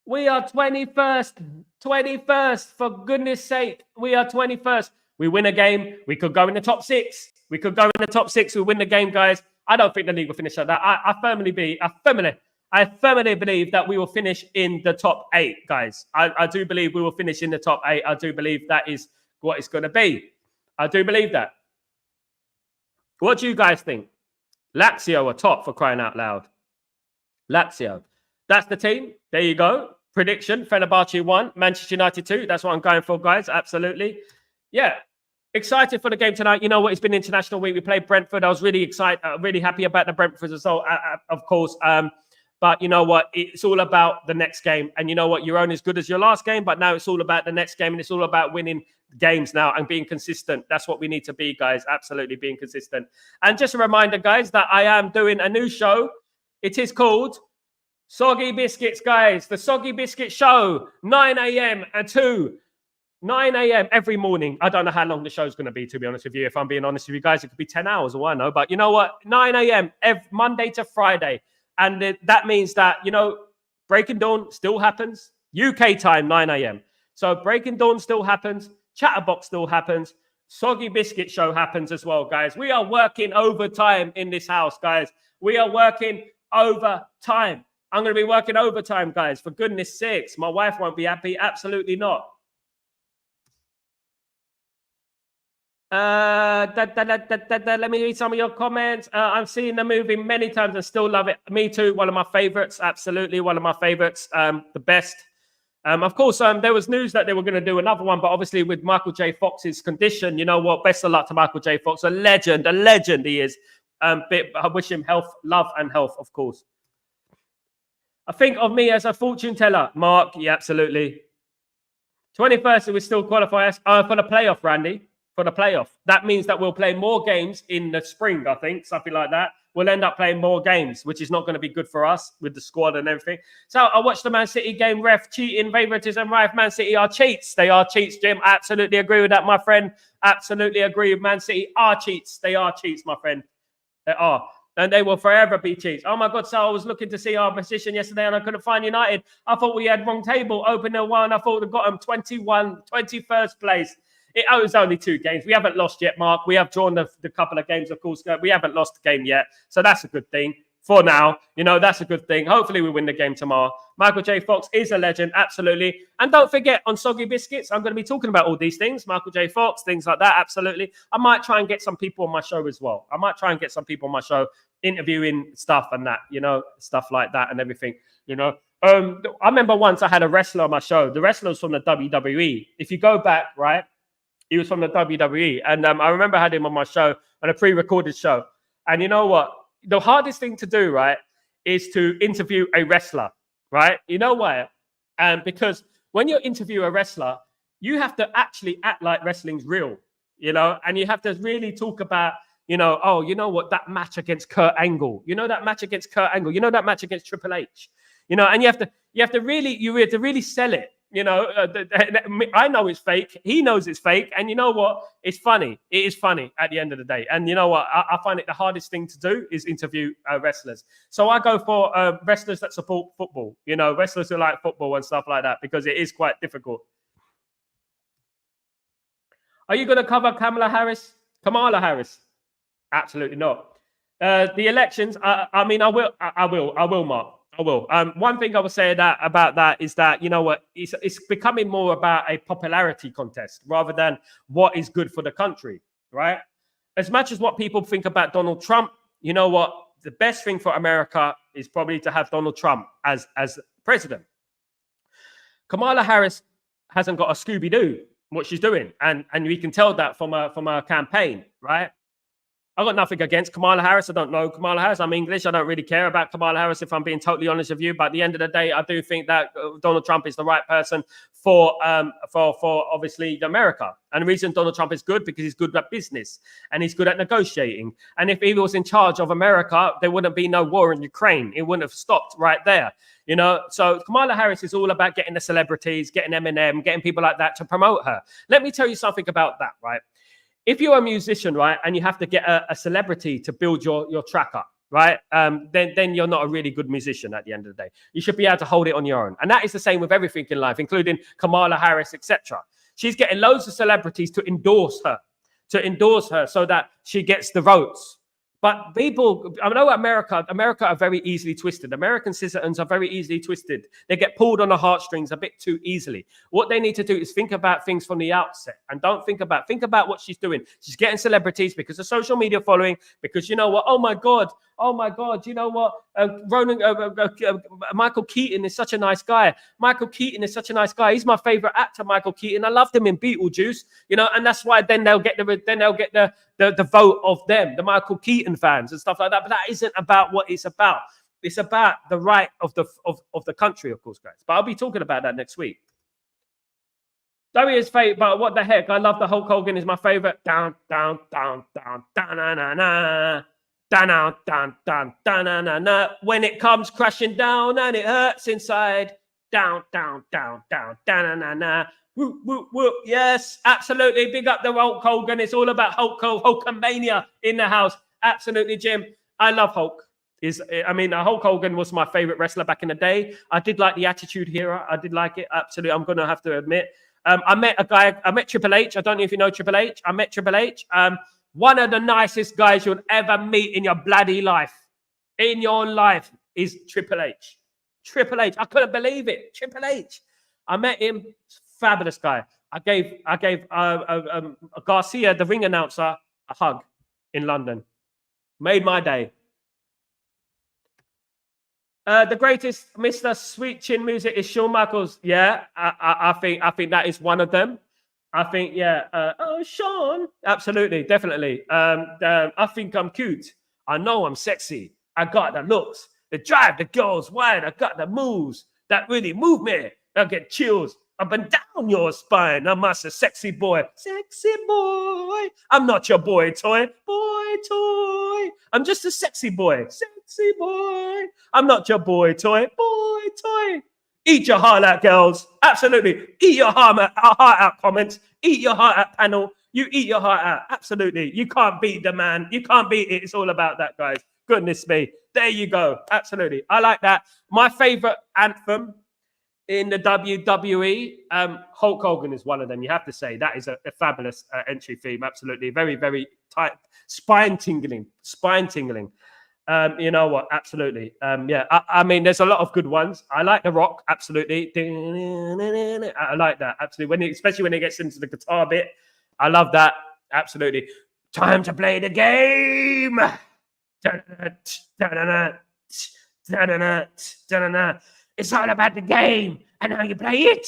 we are 21st. 21st, for goodness sake. We are 21st. We win a game. We could go in the top 6. We win the game, guys. I don't think the league will finish like that. I firmly believe that we will finish in the top 8, guys. I do believe we will finish in the top 8. I do believe that is what it's going to be. I do believe that. What do you guys think? Lazio are top, for crying out loud. Lazio. That's the team. There you go. Prediction, Fenerbahce 1, Manchester United 2. That's what I'm going for, guys. Absolutely. Yeah. Excited for the game tonight. You know what? It's been International Week. We played Brentford. I was really excited, really happy about the Brentford result, of course. But you know what? It's all about the next game. And you know what? You're only as good as your last game, but now it's all about the next game, and it's all about winning games now and being consistent. That's what we need to be, guys. Absolutely being consistent. And just a reminder, guys, that I am doing a new show. It is called Soggy Biscuits, guys. The Soggy Biscuit Show, 9 a.m. to 9 a.m. every morning. I don't know how long the show's going to be, to be honest with you. If I'm being honest with you guys, it could be 10 hours or I know. But you know what? 9 a.m. Monday to Friday. And that means that, you know, Breaking Dawn still happens. UK time, 9 a.m. So Breaking Dawn still happens. Chatterbox still happens. Soggy Biscuit Show happens as well, guys. We are working overtime in this house, guys. We are working overtime. I'm going to be working overtime, guys. For goodness sakes. My wife won't be happy. Absolutely not. Let me read some of your comments. I've seen the movie many times and still love it. Me too. One of my favorites. Absolutely. One of my favorites. The best. Of course, there was news that they were going to do another one, but obviously with Michael J. Fox's condition, you know what? Best of luck to Michael J. Fox, a legend he is. I wish him health, love, and health, of course. I think of me as a fortune teller, Mark. Yeah, absolutely. 21st, we still qualify for the playoff, Randy. For the playoff. That means that we'll play more games in the spring, I think, something like that. We'll end up playing more games, which is not going to be good for us with the squad and everything. So I watched the Man City game, ref cheating, favoritism, right? Man City are cheats. They are cheats, Jim. I absolutely agree with that, my friend. Absolutely agree with Man City are cheats. They are cheats, my friend. They are. And they will forever be cheats. Oh my God, so I was looking to see our position yesterday and I couldn't find United. I thought we had wrong table, open 0-1. I thought we got them 21st place. It was only 2 games. We haven't lost yet, Mark. We have drawn the couple of games, of course. We haven't lost the game yet. So that's a good thing for now. You know, that's a good thing. Hopefully we win the game tomorrow. Michael J. Fox is a legend, absolutely. And don't forget, on Soggy Biscuits, I'm going to be talking about all these things. Michael J. Fox, things like that, absolutely. I might try and get some people on my show as well. I might try and get some people on my show interviewing stuff and that, you know, stuff like that and everything, you know. I remember once I had a wrestler on my show. The wrestler was from the WWE. If you go back, right, he was from the WWE. And I remember I had him on my show, on a pre-recorded show. And you know what? The hardest thing to do, right, is to interview a wrestler, right? You know why? Because when you interview a wrestler, you have to actually act like wrestling's real, you know? And you have to really talk about, you know, oh, you know what? That match against Kurt Angle. You know that match against Kurt Angle. You know that match against Triple H. You know, and you have to really sell it. You know, I know it's fake. He knows it's fake. And you know what? It's funny. It is funny at the end of the day. And you know what? I find it the hardest thing to do is interview wrestlers. So I go for wrestlers that support football, you know, wrestlers who like football and stuff like that, because it is quite difficult. Are you going to cover Kamala Harris? Absolutely not. The elections, I mean, I will, Mark. I will. One thing I will say about that is that, you know what, it's becoming more about a popularity contest rather than what is good for the country, right? As much as what people think about Donald Trump, you know what, the best thing for America is probably to have Donald Trump as president. Kamala Harris hasn't got a Scooby-Doo what she's doing, and we can tell that from a campaign, right? I've got nothing against Kamala Harris. I don't know Kamala Harris. I'm English. I don't really care about Kamala Harris, if I'm being totally honest with you. But at the end of the day, I do think that Donald Trump is the right person for obviously America. And the reason Donald Trump is good, because he's good at business and he's good at negotiating. And if he was in charge of America, there wouldn't be no war in Ukraine. It wouldn't have stopped right there. You know, so Kamala Harris is all about getting the celebrities, getting Eminem, getting people like that to promote her. Let me tell you something about that, right? If you're a musician, right, and you have to get a celebrity to build your track up, right, then you're not a really good musician at the end of the day. You should be able to hold it on your own. And that is the same with everything in life, including Kamala Harris, etc. She's getting loads of celebrities to endorse her so that she gets the votes. But people, I know America are very easily twisted. American citizens are very easily twisted. They get pulled on the heartstrings a bit too easily. What they need to do is think about things from the outset and don't think about what she's doing. She's getting celebrities because of social media following, because you know what? Oh my God, you know what? Michael Keaton is such a nice guy. He's my favorite actor, Michael Keaton. I loved him in Beetlejuice, you know, and that's why then they'll get the vote of them, the Michael Keaton fans and stuff like that. But that isn't about what it's about. It's about the right of the country, of course, guys. But I'll be talking about that next week. Zoe is fake, but what the heck? I love the Hulk Hogan is my favorite. Down, down, down, down, down, na, na, na. Down, down, down, down, down, na, na, na. When it comes crashing down and it hurts inside. Down, down, down, down, down, na, na, na. Whoop, whoop, whoop. Yes, absolutely. Big up the Hulk Hogan. It's all about Hulkamania in the house. Absolutely, Jim. I love Hulk. Hulk Hogan was my favorite wrestler back in the day. I did like the Attitude Era. I did like it. Absolutely. I'm going to have to admit. I met Triple H. I don't know if you know Triple H. I met Triple H. One of the nicest guys you'll ever meet in your bloody life. In your life is Triple H. Triple H. I couldn't believe it. Triple H. I met him. Fabulous guy. I gave Garcia, the ring announcer, a hug in London. Made my day. The greatest Mr. Sweet Chin music is Shawn Michaels. Yeah, I think that is one of them. I think, yeah. Oh, Sean. Absolutely, definitely. I think I'm cute. I know I'm sexy. I got the looks, the drive, the girls wild. I got the moves that really move me. I get chills up and down your spine. I'm a sexy boy. Sexy boy. I'm not your boy toy. Boy toy. I'm just a sexy boy. Sexy boy. I'm not your boy toy. Boy toy. Eat your heart out, girls. Absolutely. Eat your heart out, comments. Eat your heart out, panel. You eat your heart out. Absolutely. You can't beat the man. You can't beat it. It's all about that, guys. Goodness me. There you go. Absolutely. I like that. My favorite anthem in the WWE, Hulk Hogan is one of them. You have to say that is a fabulous entry theme. Absolutely. Very, very tight. Spine tingling. Spine tingling. You know what? Absolutely. Yeah, I mean, there's a lot of good ones. I like The Rock. Absolutely. I like that. Absolutely. Especially when it gets into the guitar bit. I love that. Absolutely. Time to play the game. It's all about the game and how you play it.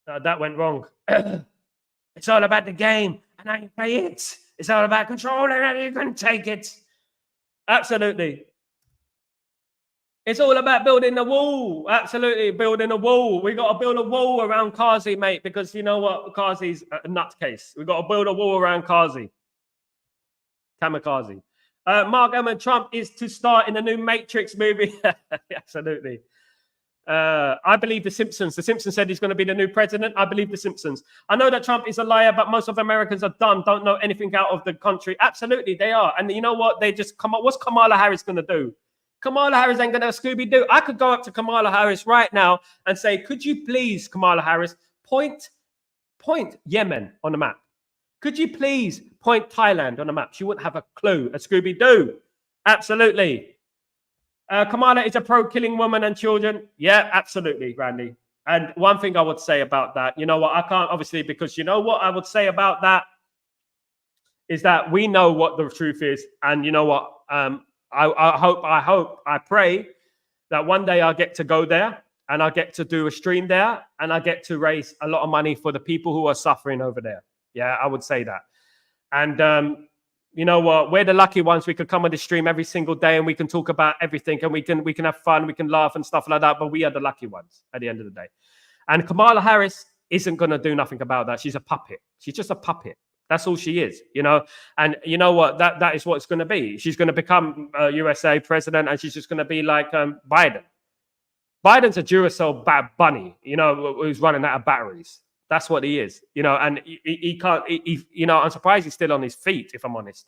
That went wrong. It's all about the game and how you play it. It's all about control and how you can take it. Absolutely. It's all about building the wall. Absolutely, building a wall. We got to build a wall around Kazi, mate, because you know what? Kazi's a nutcase. We got to build a wall around Kazi. Kamikaze. Mark Emmett, Trump is to star in the new Matrix movie. Absolutely. I believe The Simpsons. The Simpsons said he's going to be the new president. I believe The Simpsons. I know that Trump is a liar, but most of Americans are dumb, don't know anything out of the country. Absolutely, they are. And you know what? They just come up. What's Kamala Harris going to do? Kamala Harris ain't going to Scooby-Doo. I could go up to Kamala Harris right now and say, could you please, Kamala Harris, point Yemen on the map? Could you please point Thailand on the map? She wouldn't have a clue. A Scooby-Doo. Absolutely. Kamala is a pro-killing woman and children. Yeah, absolutely, Randy. And one thing I would say about that, you know what? I can't, obviously, because you know what I would say about that is that we know what the truth is. And you know what? I pray that one day I get to go there and I get to do a stream there and I get to raise a lot of money for the people who are suffering over there. Yeah, I would say that. And you know what? We're the lucky ones. We could come on the stream every single day and we can talk about everything and we can have fun, we can laugh and stuff like that. But we are the lucky ones at the end of the day. And Kamala Harris isn't going to do nothing about that. She's a puppet. She's just a puppet. That's all she is, you know. And you know what? That is what it's going to be. She's going to become USA president and she's just going to be like Biden. Biden's a Duracell bunny, you know, who's running out of batteries. That's what he is, you know, and he can't, you know, I'm surprised he's still on his feet, if I'm honest.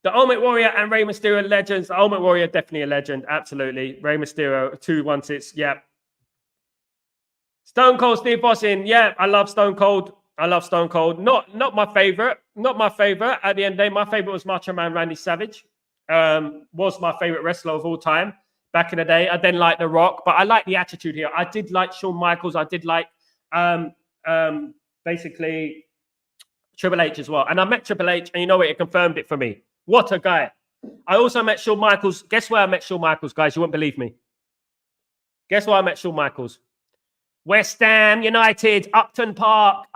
The Ultimate Warrior and Rey Mysterio legends. The Ultimate Warrior, definitely a legend. Absolutely. Rey Mysterio, 216. Yeah. Stone Cold Steve Austin. Yeah, I love Stone Cold. I love Stone Cold. Not my favorite. Not my favorite. At the end of the day, my favorite was Macho Man Randy Savage. Was my favorite wrestler of all time. Back in the day, I didn't like The Rock, but I like the attitude here. I did like Shawn Michaels. I did like basically Triple H as well. And I met Triple H, and you know what? It confirmed it for me. What a guy. I also met Shawn Michaels. Guess where I met Shawn Michaels, guys? You won't believe me. Guess where I met Shawn Michaels? West Ham United, Upton Park,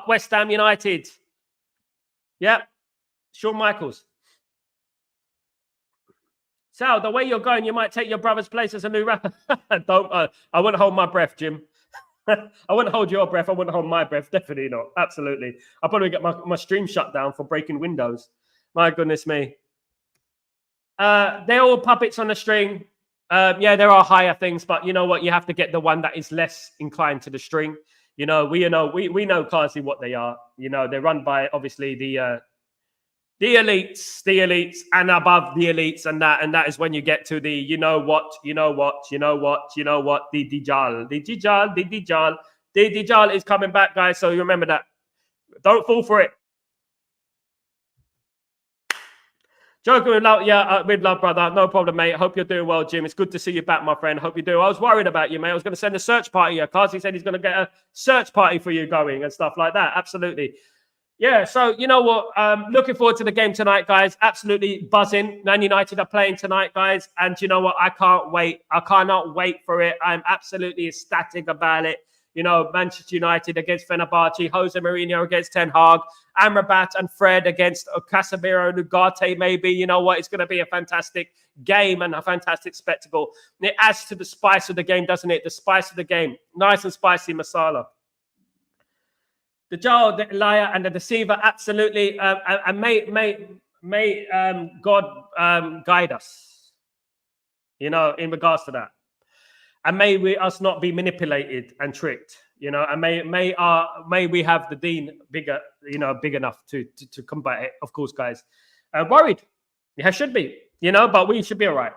West Ham United. Yep. Shawn Michaels. Sal, the way you're going, you might take your brother's place as a new rapper. Don't. I wouldn't hold my breath, Jim. I wouldn't hold your breath. I wouldn't hold my breath. Definitely not. Absolutely. I'll probably get my stream shut down for breaking windows. My goodness me. They're all puppets on the string. Yeah, there are higher things, but you know what? You have to get the one that is less inclined to the string. You know, we know Kazi what they are. You know, they're run by obviously the elites, and above the elites, and that is when you get to the the Dajjal is coming back, guys. So you remember that. Don't fall for it. Joking with love, yeah, with love, brother. No problem, mate. Hope you're doing well, Jim. It's good to see you back, my friend. Hope you do. I was worried about you, mate. I was going to send a search party. Kazi said he's going to get a search party for you going and stuff like that. Absolutely. Yeah, so you know what? Looking forward to the game tonight, guys. Absolutely buzzing. Man United are playing tonight, guys, and you know what? I can't wait. I cannot wait for it. I'm absolutely ecstatic about it. You know, Manchester United against Fenerbahce, Jose Mourinho against Ten Hag, Amrabat and Fred against Casemiro and Ugarte. Maybe you know what? It's going to be a fantastic game and a fantastic spectacle. And it adds to the spice of the game, doesn't it? The spice of the game, nice and spicy masala. The Jar, the liar, and the deceiver, absolutely. And may God guide us, you know, in regards to that. And may us not be manipulated and tricked, you know, and may we have the Dean bigger, you know, big enough to combat it, of course, guys. Worried. Yeah, should be, you know, but we should be all right.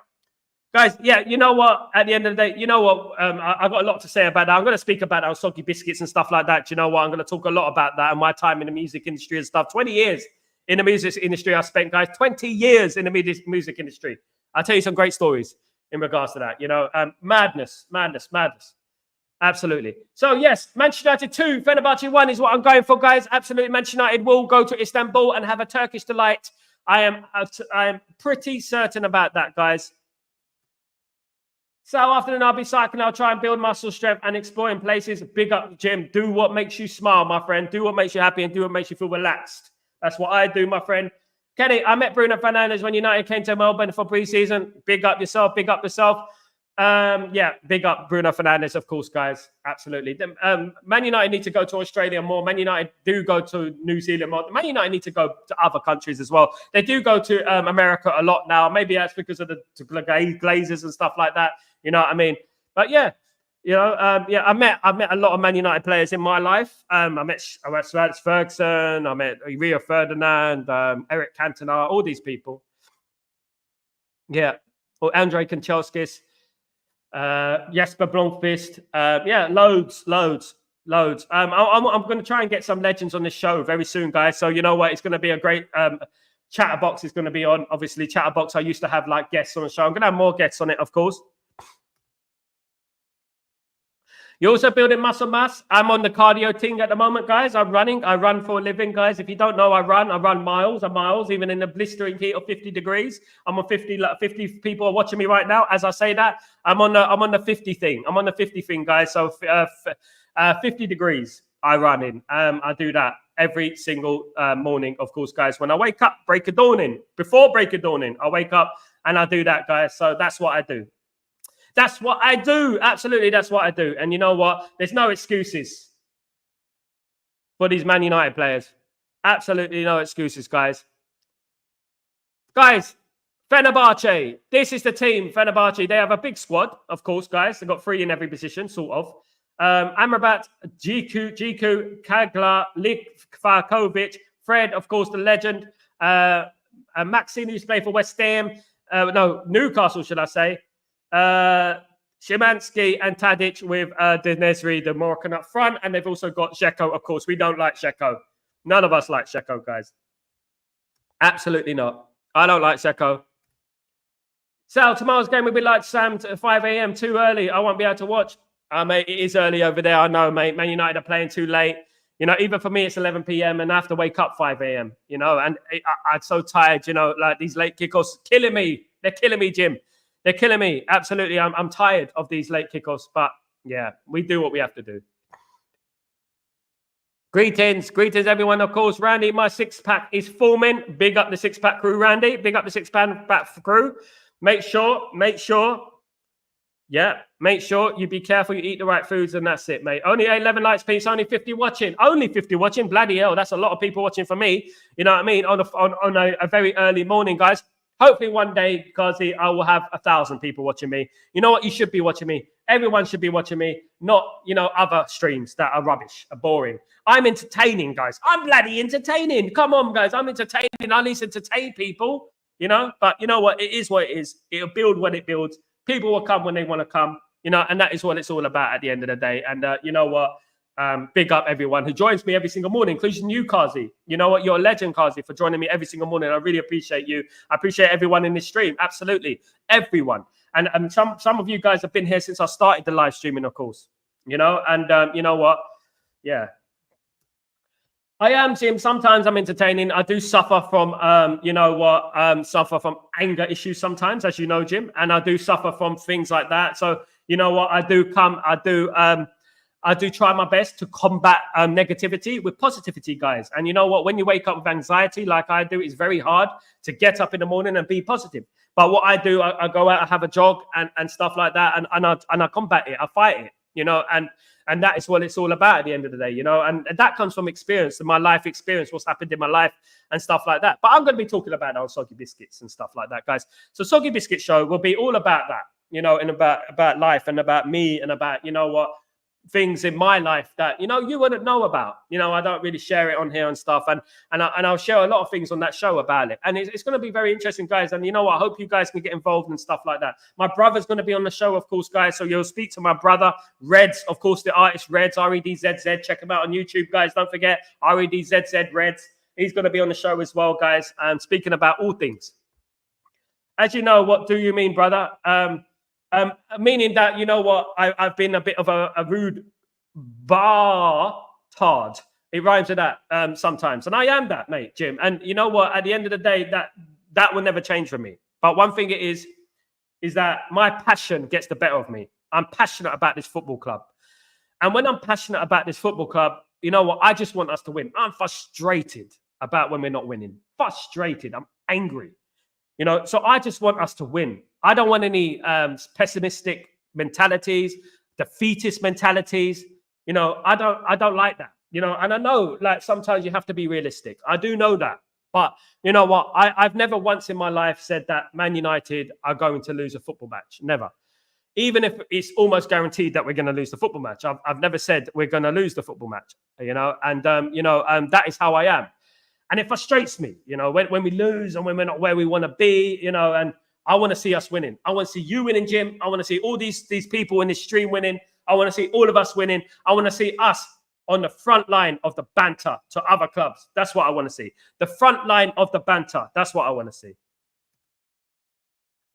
Guys, yeah, you know what? At the end of the day, you know what? I got a lot to say about that. I'm going to speak about our soggy biscuits and stuff like that. You know what? I'm going to talk a lot about that and my time in the music industry and stuff. 20 years in the music industry I spent, guys. 20 years in the music industry. I'll tell you some great stories in regards to that. You know, madness. Absolutely. So, yes, Manchester United 2, Fenerbahce 1 is what I'm going for, guys. Absolutely. Manchester United will go to Istanbul and have a Turkish delight. I am pretty certain about that, guys. So afternoon, I'll be cycling. I'll try and build muscle strength and exploring places. Big up, Jim. Do what makes you smile, my friend. Do what makes you happy and do what makes you feel relaxed. That's what I do, my friend. Kenny, I met Bruno Fernandes when United came to Melbourne for pre-season. Big up yourself. Big up yourself. Yeah, big up Bruno Fernandes, of course, guys. Absolutely. Man United need to go to Australia more. Man United do go to New Zealand more. Man United need to go to other countries as well. They do go to America a lot now. Maybe that's because of the Glazers and stuff like that. You know what I mean? But yeah, you know, yeah, I met a lot of Man United players in my life. I met Sir Alex Ferguson. I met Rio Ferdinand, Eric Cantona, all these people. Yeah, or Andre Kanchelskis. Jesper Blomqvist. Yeah, loads. I'm going to try and get some legends on this show very soon, guys. So you know what? It's going to be a great Chatterbox is going to be on. Obviously, Chatterbox, I used to have like guests on the show. I'm going to have more guests on it, of course. You're also building muscle mass. I'm on the cardio thing at the moment, guys. I'm running. I run for a living, guys. If you don't know, I run miles, even in the blistering heat of 50 degrees. I'm on 50 people are watching me right now. As I say that, I'm on the 50 thing. I'm on the 50 thing, guys. So 50 degrees I run in. I do that every single morning, of course, guys. When I wake up, before break of dawning, I wake up and I do that, guys. So that's what I do. That's what I do. Absolutely, that's what I do. And you know what? There's no excuses for these Man United players. Absolutely no excuses, guys. Guys, Fenerbahce. This is the team, Fenerbahce. They have a big squad, of course, guys. They've got 3 in every position, sort of. Amrabat, Jiku, Kagla, Likvakovic, Fred, of course, the legend. Maxine, who's played for West Ham. Newcastle, should I say. Szymanski and Tadic with Denesri, the Moroccan up front. And they've also got Dzeko, of course. We don't like Dzeko. None of us like Dzeko, guys. Absolutely not. I don't like Dzeko. Sal, tomorrow's game will be like Sam at 5 a.m. Too early. I won't be able to watch. Mate, it is early over there. I know, mate. Man United are playing too late. You know, even for me, it's 11 p.m. and I have to wake up 5 a.m., you know, and I'm so tired, you know, like these late kickoffs killing me. They're killing me, Jim. They're killing me. Absolutely. I'm tired of these late kickoffs, but yeah, we do what we have to do. Greetings, everyone. Of course, Randy, my 6-pack is forming. Big up the 6-pack crew, Randy. Big up the 6-pack crew. Make sure. Yeah, make sure you be careful. You eat the right foods, and that's it, mate. Only 11 likes, please. Only 50 watching. Only 50 watching. Bloody hell, that's a lot of people watching for me. You know what I mean? On a very early morning, guys. Hopefully one day, Kazi, I will have 1,000 people watching me. You know what? You should be watching me. Everyone should be watching me, not, you know, other streams that are rubbish, are boring. I'm entertaining, guys. I'm bloody entertaining. Come on, guys. I'm entertaining. I need to entertain people, you know? But you know what? It is what it is. It'll build when it builds. People will come when they want to come, you know, and that is what it's all about at the end of the day. And you know what? Big up everyone who joins me every single morning, including you, Kazi. You know what? You're a legend, Kazi, for joining me every single morning. I really appreciate you. I appreciate everyone in this stream. Absolutely. Everyone. And some of you guys have been here since I started the live streaming, of course. You know, and you know what? Yeah. I am, Jim. Sometimes I'm entertaining. I do suffer from, suffer from anger issues sometimes, as you know, Jim, and I do suffer from things like that. So, you know what, I do try my best to combat negativity with positivity, guys. And you know what, when you wake up with anxiety, like I do, it's very hard to get up in the morning and be positive. But what I do, I go out, I have a jog and stuff like that, and I combat it, I fight it, and that is what it's all about at the end of the day, and that comes from experience, and my life experience, what's happened in my life and stuff like that. But I'm going to be talking about our Soggy Biscuits and stuff like that, guys. So Soggy Biscuit Show will be all about that, and about life and about me and about, things in my life that you wouldn't know about. I don't really share it on here and stuff, and I'll share a lot of things on that show about it, and it's going to be very interesting, guys. And I hope you guys can get involved and stuff like that. My brother's going to be on the show, of course, guys, so you'll speak to my brother Reds, of course, the artist Reds, REDZZ. Check him out on YouTube, guys. Don't forget REDZZ Reds. He's going to be on the show as well, guys, and speaking about all things. As you know, what do you mean, brother? Meaning that, I've been a bit of a rude bastard. It rhymes with that sometimes. And I am that, mate, Jim. And you know what? At the end of the day, that will never change for me. But one thing it is that my passion gets the better of me. I'm passionate about this football club. And when I'm passionate about this football club, you know what? I just want us to win. I'm frustrated about when we're not winning. Frustrated. I'm angry. So I just want us to win. I don't want any pessimistic mentalities, defeatist mentalities. I don't like that. And I know, like, sometimes you have to be realistic. I do know that. But you know what? I've never once in my life said that Man United are going to lose a football match. Never. Even if it's almost guaranteed that we're going to lose the football match. I've never said we're going to lose the football match, and that is how I am. And it frustrates me, when we lose and when we're not where we want to be, and I want to see us winning. I want to see you winning, Jim. I want to see all these people in this stream winning. I want to see all of us winning. I want to see us on the front line of the banter to other clubs. That's what I want to see. The front line of the banter. That's what I want to see.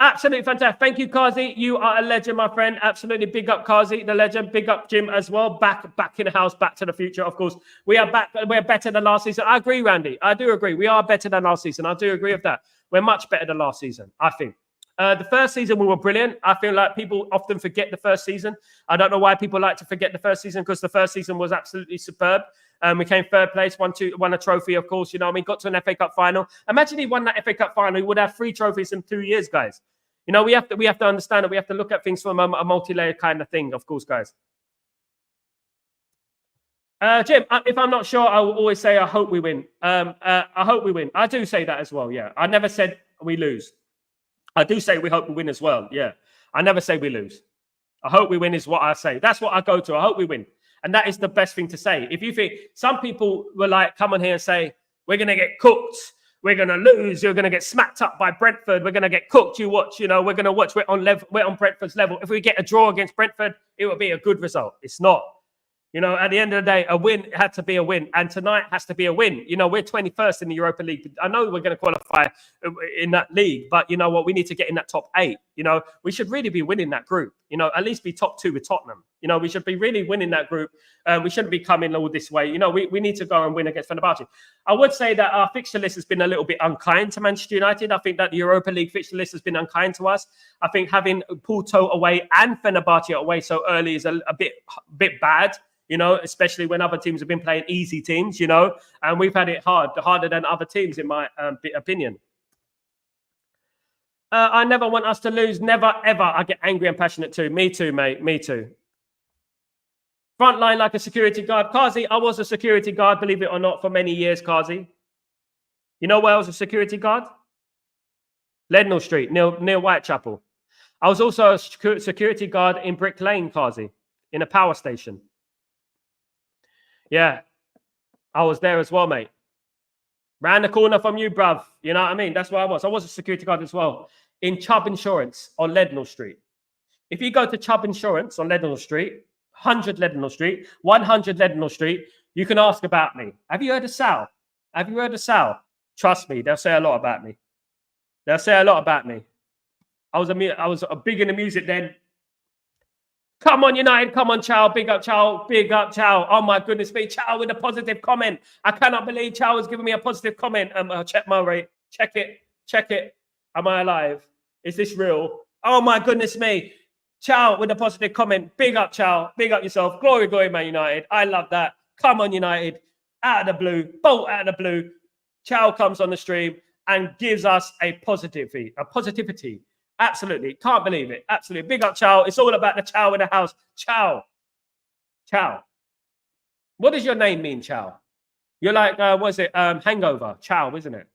Absolutely fantastic. Thank you, Kazi. You are a legend, my friend. Absolutely. Big up, Kazi, the legend. Big up, Jim, as well. Back in the house, back to the future, of course. We are back. We're better than last season. I agree, Randy. I do agree. We are better than last season. I do agree with that. We're much better than last season, I think. The first season, we were brilliant. I feel like people often forget the first season. I don't know why people like to forget the first season, because the first season was absolutely superb. We came third place, won a trophy, of course. Got to an FA Cup final. Imagine he won that FA Cup final. He would have 3 trophies in 2 years, guys. We have to understand that we have to look at things from a multi-layered kind of thing, of course, guys. Jim, if I'm not sure, I will always say I hope we win. I hope we win. I do say that as well, yeah. I never said we lose. I do say we hope we win as well, yeah. I never say we lose. I hope we win is what I say. That's what I go to. I hope we win. And that is the best thing to say. If you think, some people will like come on here and say, we're going to get cooked. We're going to lose. You're going to get smacked up by Brentford. We're going to get cooked. You watch, we're going to watch. We're on Brentford's level. If we get a draw against Brentford, it will be a good result. It's not. At the end of the day, a win had to be a win. And tonight has to be a win. We're 21st in the Europa League. I know we're going to qualify in that league, but you know what? We need to get in that top 8. We should really be winning that group. At least be top 2 with Tottenham. We should be really winning that group. We shouldn't be coming all this way. We need to go and win against Fenerbahce. I would say that our fixture list has been a little bit unkind to Manchester United. I think that the Europa League fixture list has been unkind to us. I think having Porto away and Fenerbahce away so early is a bit bad. Especially when other teams have been playing easy teams, and we've had it harder than other teams, in my opinion. I never want us to lose. Never, ever. I get angry and passionate too. Me too, mate. Me too. Front line like a security guard. Kazi, I was a security guard, believe it or not, for many years, Kazi. You know where I was a security guard? Leadenhall Street, near Whitechapel. I was also a security guard in Brick Lane, Kazi, in a power station. Yeah, I was there as well, mate. Round the corner from you, bruv. You know what I mean? That's where I was. I was a security guard as well in Chubb Insurance on Leadenhall Street. If you go to Chubb Insurance on Leadenhall Street, 100 Leadenhall Street, 100 Leadenhall Street, you can ask about me. Have you heard of Sal? Have you heard of Sal? Trust me, they'll say a lot about me. They'll say a lot about me. I was big in the music then. Come on, United. Come on, Chow. Big up, Chow. Big up, Chow. Oh, my goodness me. Chow with a positive comment. I cannot believe Chow has given me a positive comment. I'll check my rate. Check it. Check it. Am I alive? Is this real? Oh, my goodness me. Chow with a positive comment. Big up, Chow. Big up yourself. Glory, glory, Man United. I love that. Come on, United. Out of the blue. Bolt out of the blue. Chow comes on the stream and gives us a positivity. Absolutely. Can't believe it. Absolutely. Big up, Chow. It's all about the Chow in the house. Chow. Chow. What does your name mean, Chow? You're like, what's it? Hangover. Chow, isn't it?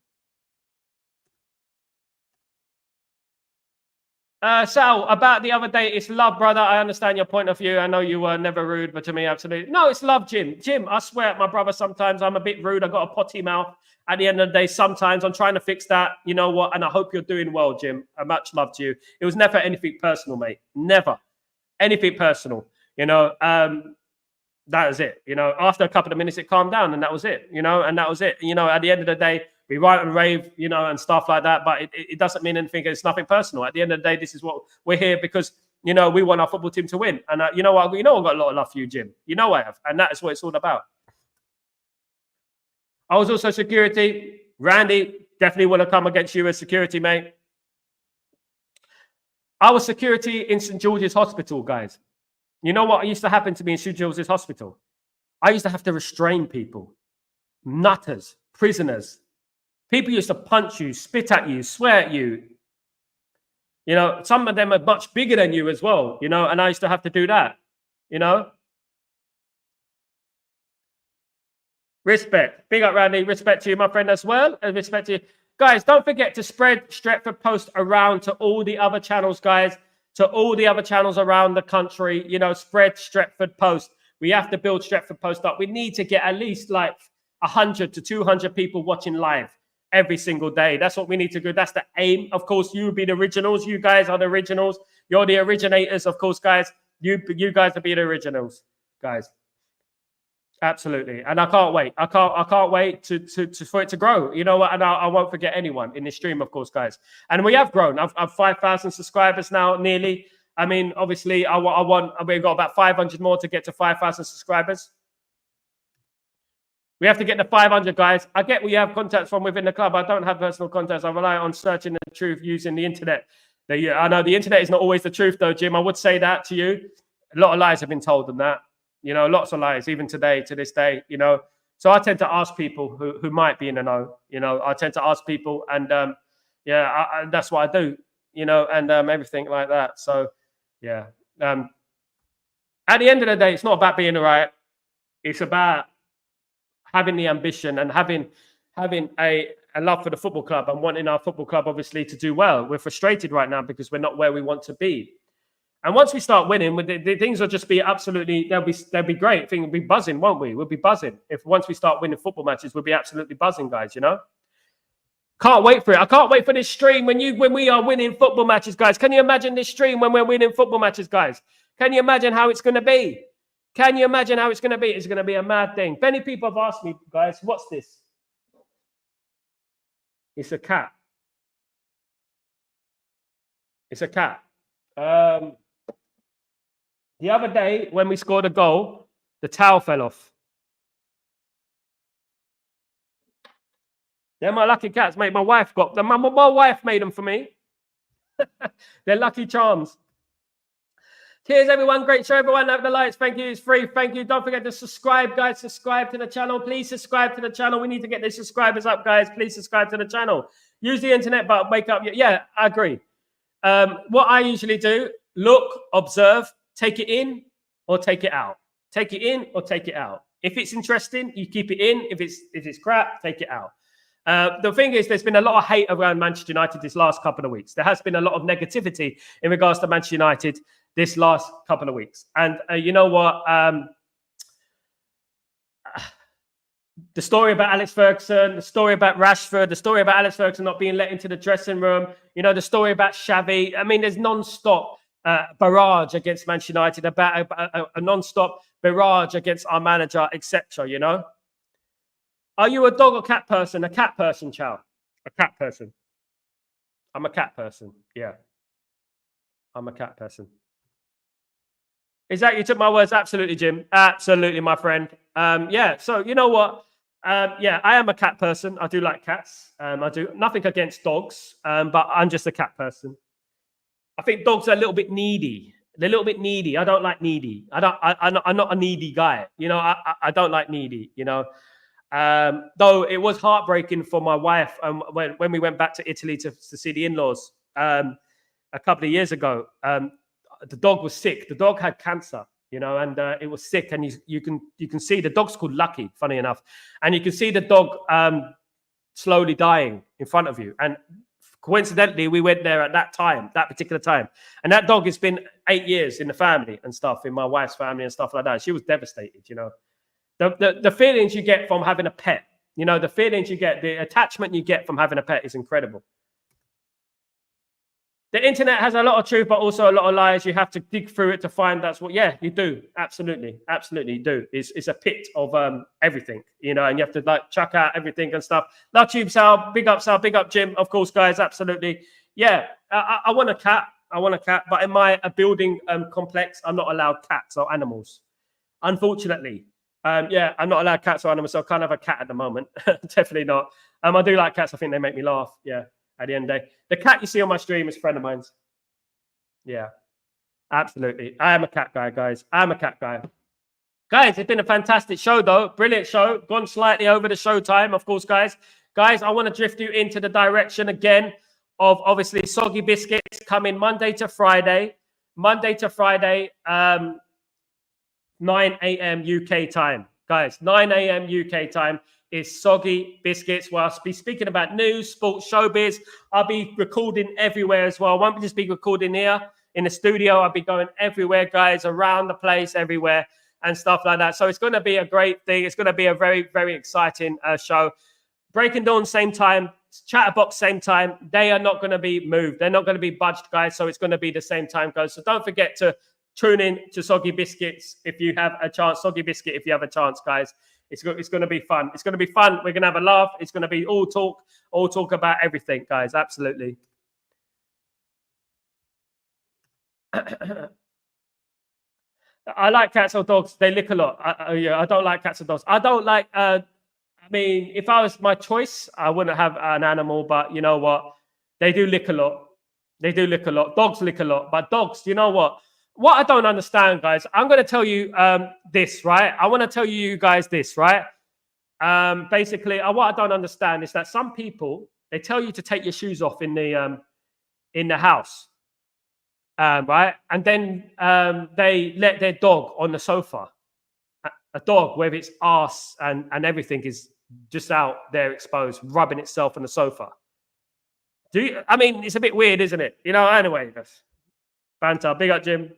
Sal, about the other day, it's love, brother. I understand your point of view. I know you were never rude, but to me, absolutely. No, it's love, Jim. Jim, I swear, my brother, sometimes I'm a bit rude. I got a potty mouth. At the end of the day, sometimes I'm trying to fix that. You know what? And I hope you're doing well, Jim. Much love to you. It was never anything personal, mate. Never anything personal. You know, that was it. You know, after a couple of minutes, it calmed down, and that was it. You know, and that was it. You know, at the end of the day, we write and rave, you know, and stuff like that. But it doesn't mean anything. It's nothing personal. At the end of the day, this is what we're here because, you know, we want our football team to win. And you know what? You know, I've got a lot of love for you, Jim. You know I have. And that is what it's all about. I was also security. Randy, definitely want to come against you as security, mate. I was security in St. George's Hospital, guys. You know what used to happen to me in St. George's Hospital? I used to have to restrain people, nutters, prisoners. People used to punch you, spit at you, swear at you. You know, some of them are much bigger than you as well, you know, and I used to have to do that, you know. Respect. Big up, Randy. Respect to you, my friend, as well. And respect to you. Guys, don't forget to spread Stretford Post around to all the other channels, guys, to all the other channels around the country. You know, spread Stretford Post. We have to build Stretford Post up. We need to get at least like 100 to 200 people watching live every single day. That's what we need to do. That's the aim. Of course, you be the originals. You guys are the originals. You're the originators, of course, guys. You guys will be the originals, guys. Absolutely, and I can't wait. I can't wait to for it to grow. You know what? And I won't forget anyone in this stream, of course, guys. And we have grown. I've 5,000 subscribers now, nearly. I mean, obviously, we've got about 500 more to get to 5,000 subscribers. We have to get the 500, guys. I get we have contacts from within the club. I don't have personal contacts. I rely on searching the truth using the internet. I know the internet is not always the truth, though, Jim. I would say that to you. A lot of lies have been told on that. You know, lots of lies, even today, to this day, you know. So I tend to ask people who might be in the know, you know. I tend to ask people, and that's what I do, you know, and everything like that. So, yeah. At the end of the day, it's not about being right. It's about having the ambition and having a love for the football club and wanting our football club, obviously, to do well. We're frustrated right now because we're not where we want to be. And once we start winning, the things will just be absolutely, they'll be great. Things will be buzzing, won't we? We'll be buzzing. If once we start winning football matches, we'll be absolutely buzzing, guys, you know? Can't wait for it. I can't wait for this stream when we are winning football matches, guys. Can you imagine this stream when we're winning football matches, guys? Can you imagine how it's going to be? Can you imagine how it's going to be? It's going to be a mad thing. Many people have asked me, guys, what's this? It's a cat. It's a cat. The other day, when we scored a goal, the towel fell off. They're my lucky cats, mate. My wife got them. My wife made them for me. They're lucky charms. Cheers, everyone. Great show, everyone. Have the lights. Thank you. It's free. Thank you. Don't forget to subscribe, guys. Subscribe to the channel. Please subscribe to the channel. We need to get the subscribers up, guys. Please subscribe to the channel. Use the internet, but wake up. Yeah, I agree. What I usually do, look, observe, take it in or take it out. Take it in or take it out. If it's interesting, you keep it in. If it's crap, take it out. The thing is, there's been a lot of hate around Manchester United this last couple of weeks. There has been a lot of negativity in regards to Manchester United this last couple of weeks. And you know what? The story about Alex Ferguson, the story about Rashford, the story about Alex Ferguson not being let into the dressing room, you know, the story about Xavi. I mean, there's non-stop barrage against Manchester United, about a non-stop barrage against our manager, etc., you know? Are you a dog or cat person? A cat person, Chow. A cat person. I'm a cat person. Yeah. I'm a cat person. Exactly. You took my words. Absolutely, Jim. Absolutely, my friend. Yeah. So you know what? Yeah, I am a cat person. I do like cats. I do nothing against dogs, but I'm just a cat person. I think dogs are a little bit needy. They're a little bit needy. I don't like needy. I don't. I'm not a needy guy. You know, I don't like needy. You know, though it was heartbreaking for my wife when we went back to Italy to see the in-laws a couple of years ago. The dog was sick. The dog had cancer, you know, and it was sick. And you can see the dog's called Lucky, funny enough, and you can see the dog slowly dying in front of you. And coincidentally, we went there at that particular time, and that dog has been 8 years in the family and stuff, in my wife's family and stuff like that. She was devastated, you know. The feelings you get from having a pet, you know, the feelings you get, the attachment you get from having a pet is incredible. The internet has a lot of truth, but also a lot of lies. You have to dig through it to find that's what. Yeah, you do. Absolutely, you do. It's a pit of everything, you know, and you have to like chuck out everything and stuff. Love you, Sal. Big up, Jim. Of course, guys. Absolutely. Yeah, I want a cat. But in my building complex, I'm not allowed cats or animals. Unfortunately, yeah, I'm not allowed cats or animals. So I can't have a cat at the moment. Definitely not. I do like cats. I think they make me laugh. Yeah. At the end of the day, the cat you see on my stream is a friend of mine's. Yeah, absolutely. I am a cat guy, guys. I'm a cat guy. Guys, it's been a fantastic show, though. Brilliant show. Gone slightly over the show time, of course, guys. Guys, I want to drift you into the direction again of obviously Soggy Biscuits coming Monday to Friday. 9 a.m. UK time. Guys, 9 a.m. UK time is Soggy Biscuits, where I'll be speaking about news, sports, showbiz. I'll be recording everywhere as well. I won't just be recording here in the studio. I'll be going everywhere, guys, around the place, everywhere, and stuff like that. So it's going to be a great thing. It's going to be a very, very exciting show. Breaking Dawn, same time. Chatterbox, same time. They are not going to be moved. They're not going to be budged, guys. So it's going to be the same time, guys. So don't forget to tune in to Soggy Biscuits if you have a chance. Soggy Biscuit if you have a chance, guys. It's going to be fun. It's going to be fun. We're going to have a laugh. It's going to be all talk about everything, guys. Absolutely. I like cats or dogs. They lick a lot. I don't like cats or dogs. I don't like. I mean, if I was my choice, I wouldn't have an animal. But you know what? They do lick a lot. Dogs lick a lot. But dogs, you know what? What I don't understand, guys, I'm going to tell you this, right? I want to tell you guys this, right? Basically, what I don't understand is that some people, they tell you to take your shoes off in the house, right? And then they let their dog on the sofa. A dog with its ass and everything is just out there exposed, rubbing itself on the sofa. I mean, it's a bit weird, isn't it? You know, anyway, that's banter. Big up, Jim.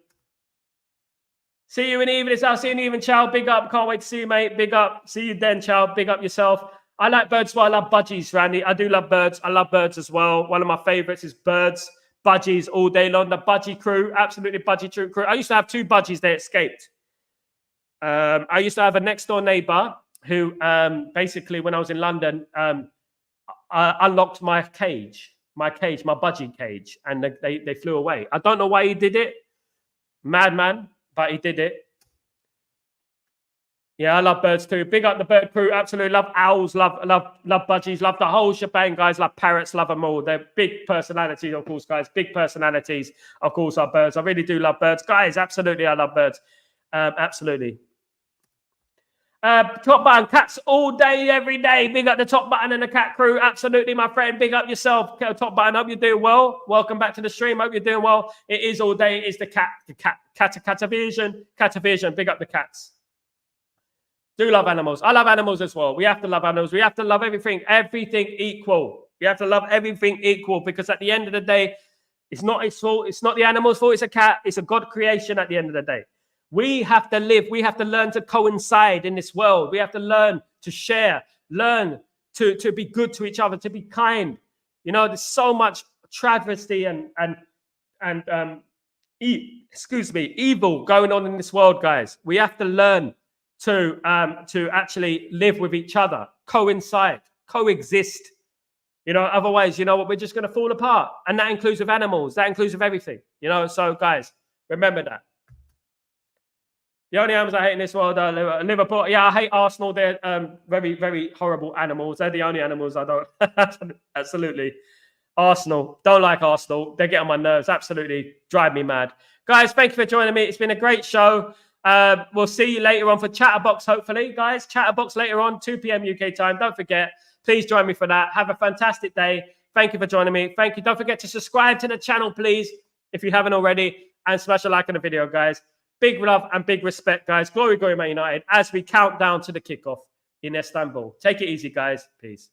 See you in the evening. I'll see you in the evening, Chow. Big up. Can't wait to see you, mate. Big up. See you then, Chow. Big up yourself. I like birds as well. I love budgies, Randy. I do love birds. I love birds as well. One of my favorites is birds. Budgies all day long. The budgie crew. Absolutely budgie crew. I used to have 2 budgies. They escaped. I used to have a next door neighbor who basically, when I was in London, unlocked my budgie cage, and they flew away. I don't know why he did it. Madman. But he did it. Yeah, I love birds too. Big up the bird crew. Absolutely love owls. Love budgies. Love the whole shebang, guys. Love parrots. Love them all. They're big personalities, of course, guys. Big personalities, of course, are birds. I really do love birds, guys. Absolutely, I love birds. Absolutely. Top button, cats all day, every day. Big up the top button and the cat crew. Absolutely, my friend. Big up yourself, top button. Hope you're doing well. Welcome back to the stream. Hope you're doing well. It is all day. It is the catavision. Big up the cats. Do love animals. I love animals as well. We have to love animals. We have to love everything equal. We have to love everything equal, because at the end of the day, it's not its fault. It's not the animal's fault. It's a cat. It's a God creation at the end of the day. We have to live. We have to learn to coincide in this world. We have to learn to share, learn to be good to each other, to be kind. You know, there's so much travesty and evil going on in this world, guys. We have to learn to actually live with each other, coincide, coexist. You know, otherwise, you know what, we're just going to fall apart. And that includes with animals. That includes with everything. You know, so guys, remember that. The only animals I hate in this world are Liverpool. Yeah, I hate Arsenal. They're very, very horrible animals. They're the only animals I don't. Absolutely. Arsenal. Don't like Arsenal. They get on my nerves. Absolutely drive me mad. Guys, thank you for joining me. It's been a great show. We'll see you later on for Chatterbox, hopefully. Guys, Chatterbox later on, 2 p.m. UK time. Don't forget. Please join me for that. Have a fantastic day. Thank you for joining me. Thank you. Don't forget to subscribe to the channel, please, if you haven't already. And smash a like on the video, guys. Big love and big respect, guys. Glory, glory, Man United, as we count down to the kickoff in Istanbul. Take it easy, guys. Peace.